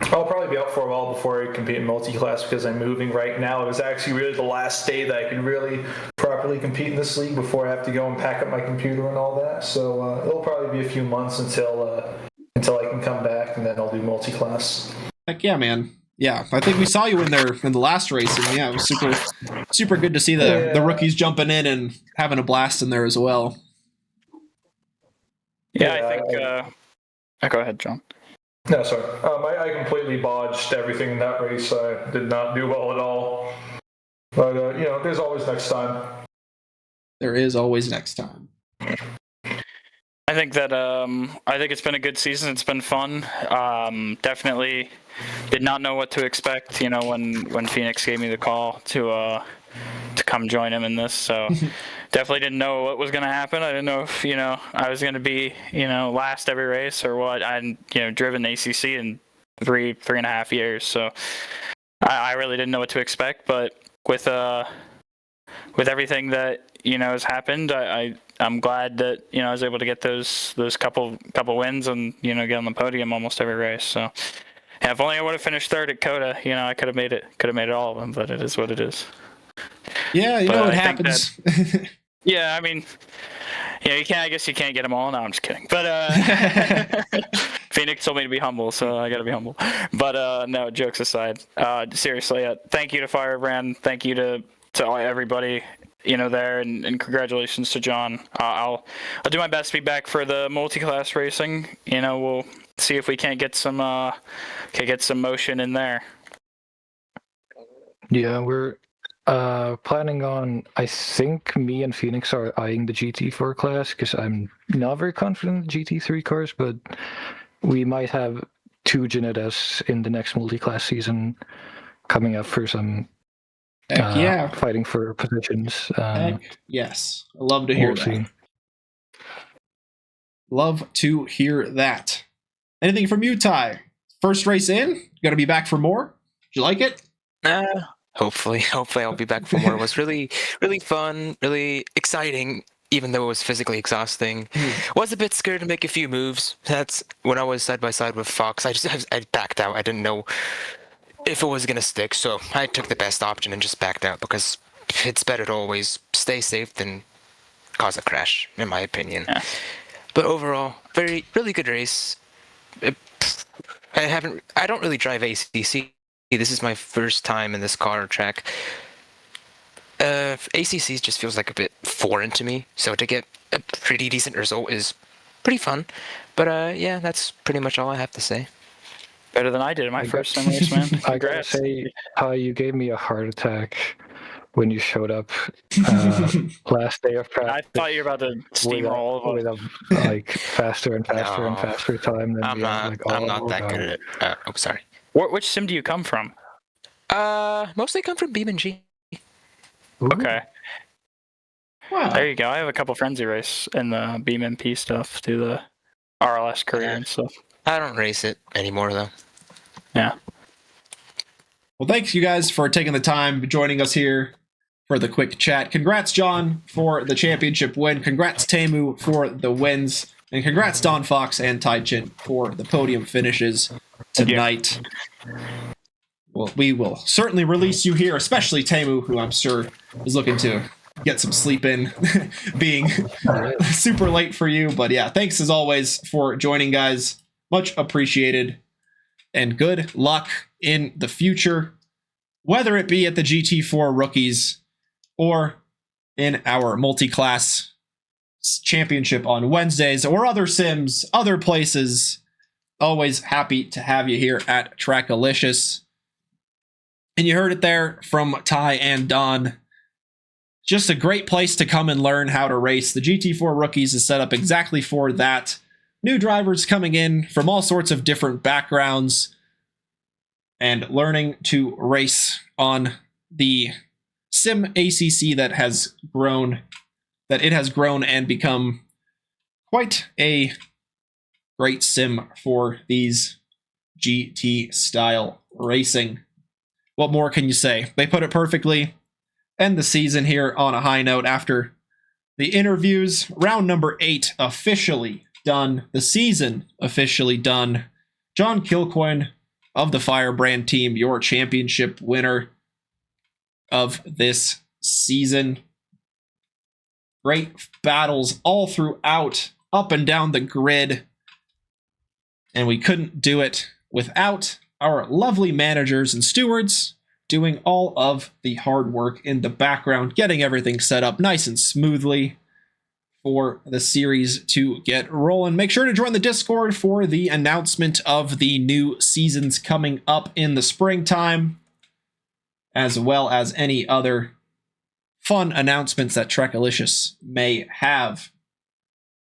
I'll probably be out for a while before I compete in multi-class because I'm moving right now. It was actually really the last day that I could really properly compete in this league before I have to go and pack up my computer and all that. So it'll probably be a few months until I can come back, and then I'll do multi-class. Heck yeah, man. Yeah, I think we saw you in there in the last race, and yeah, it was super good to see the rookies jumping in and having a blast in there as well. Yeah, I think Go ahead, John. No, sorry. I completely botched everything in that race. I did not do well at all. But, there's always next time. There is always next time. I think that I think it's been a good season. It's been fun. Definitely did not know what to expect. When Phoenix gave me the call to come join him in this, so definitely didn't know what was going to happen. I didn't know if I was going to be last every race or what. I'd driven ACC in 3.5 years, so I really didn't know what to expect. But with everything that has happened, I'm glad that I was able to get those couple wins and get on the podium almost every race. So yeah, if only I would have finished third at Coda, I could have made it all of them. But it is what it is. Yeah, But it happens. Yeah, I mean, you can't. I guess you can't get them all. No, I'm just kidding. But Phoenix told me to be humble, so I got to be humble. But no, jokes aside, seriously, thank you to Firebrand. Thank you to everybody there, and congratulations to John. I'll do my best to be back for the multi-class racing. We'll see if we can't get some motion in there. Yeah, we're planning on. I think me and Phoenix are eyeing the GT4 class because I'm not very confident in the GT3 cars, but we might have 2 Janettas in the next multi-class season coming up for some. Heck yeah. Fighting for positions. Heck yes. I love to hear that. Love to hear that. Anything from you, Ty? First race in? Gonna be back for more? Did you like it? Hopefully I'll be back for more. It was really, really fun, really exciting, even though it was physically exhausting. Was a bit scared to make a few moves. That's when I was side by side with Fox. I backed out. I didn't know if it was going to stick, so I took the best option and just backed out because it's better to always stay safe than cause a crash, in my opinion. Yeah. But overall, really good race. I don't really drive ACC. This is my first time in this car track. ACC just feels like a bit foreign to me, so to get a pretty decent result is pretty fun. But yeah, that's pretty much all I have to say. Better than I did in my first sim race, man. I gotta say, you gave me a heart attack when you showed up last day of practice. I thought you were about to steamroll with a faster and faster and faster time. Than I'm not that good at it. Oh, sorry. Which sim do you come from? Mostly come from Beam and G. Ooh. Okay. Wow. There you go. I have a couple friends who race in the Beam MP stuff, do the RLS career and stuff. I don't race it anymore, though. Yeah. Well, thanks you guys for taking the time joining us here for the quick chat. Congrats, John, for the championship win. Congrats, Tamu, for the wins. And congrats, Don Fox and Taichin, for the podium finishes tonight. Well, we will certainly release you here, especially Tamu, who I'm sure is looking to get some sleep in, being super late for you. But yeah, thanks as always for joining, guys. Much appreciated. And good luck in the future, whether it be at the GT4 Rookies or in our multi-class championship on Wednesdays or other sims, other places. Always happy to have you here at Trackalicious. And you heard it there from Ty and Don. Just a great place to come and learn how to race. The GT4 Rookies is set up exactly for that. New drivers coming in from all sorts of different backgrounds and learning to race on the Sim ACC that has grown and become quite a great sim for these GT style racing. What more can you say? They put it perfectly. End the season here on a high note after the interviews. Round number 8 officially done. The season officially done. John Kilcoyne of the Firebrand team, your championship winner of this season. Great battles all throughout, up and down the grid. And we couldn't do it without our lovely managers and stewards doing all of the hard work in the background, getting everything set up nice and smoothly for the series to get rolling. Make sure to join the Discord for the announcement of the new seasons coming up in the springtime, as well as any other fun announcements that Trekalicious may have.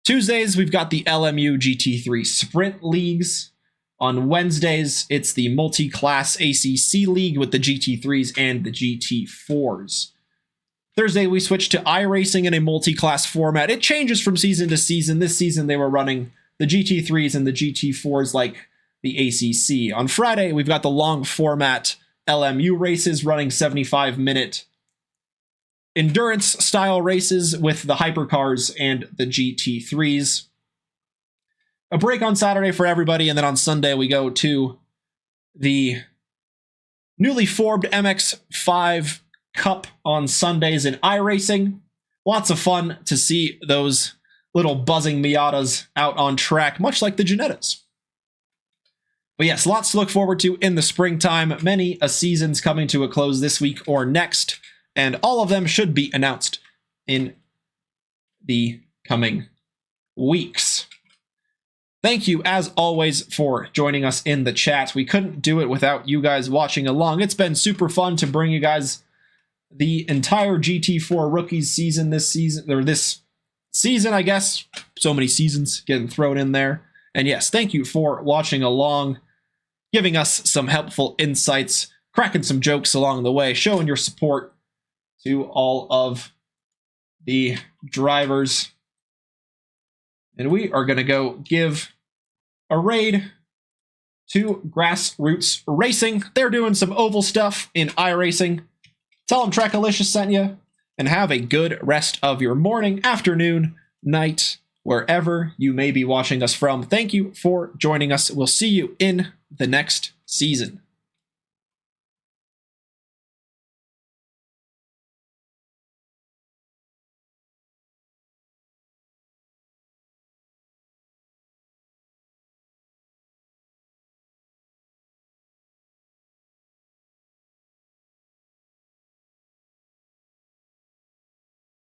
Tuesdays, we've got the LMU GT3 Sprint Leagues. On Wednesdays, it's the multi-class ACC League with the GT3s and the GT4s. Thursday, we switch to iRacing in a multi-class format. It changes from season to season. This season, they were running the GT3s and the GT4s like the ACC. On Friday, we've got the long format LMU races running 75-minute endurance-style races with the hypercars and the GT3s. A break on Saturday for everybody, and then on Sunday we go to the newly formed MX5 Cup on Sundays in iRacing. Lots of fun to see those little buzzing Miatas out on track, much like the Ginettas. But yes, lots to look forward to in the springtime. Many seasons coming to a close this week or next, and all of them should be announced in the coming weeks. Thank you, as always, for joining us in the chat. We couldn't do it without you guys watching along. It's been super fun to bring you guys the entire GT4 Rookies season this season, I guess. So many seasons getting thrown in there. And yes, thank you for watching along, giving us some helpful insights, cracking some jokes along the way, showing your support to all of the drivers. And we are going to go give a raid to Grassroots Racing. They're doing some oval stuff in iRacing. Tell them Trekalicious sent you, and have a good rest of your morning, afternoon, night, wherever you may be watching us from. Thank you for joining us. We'll see you in the next season.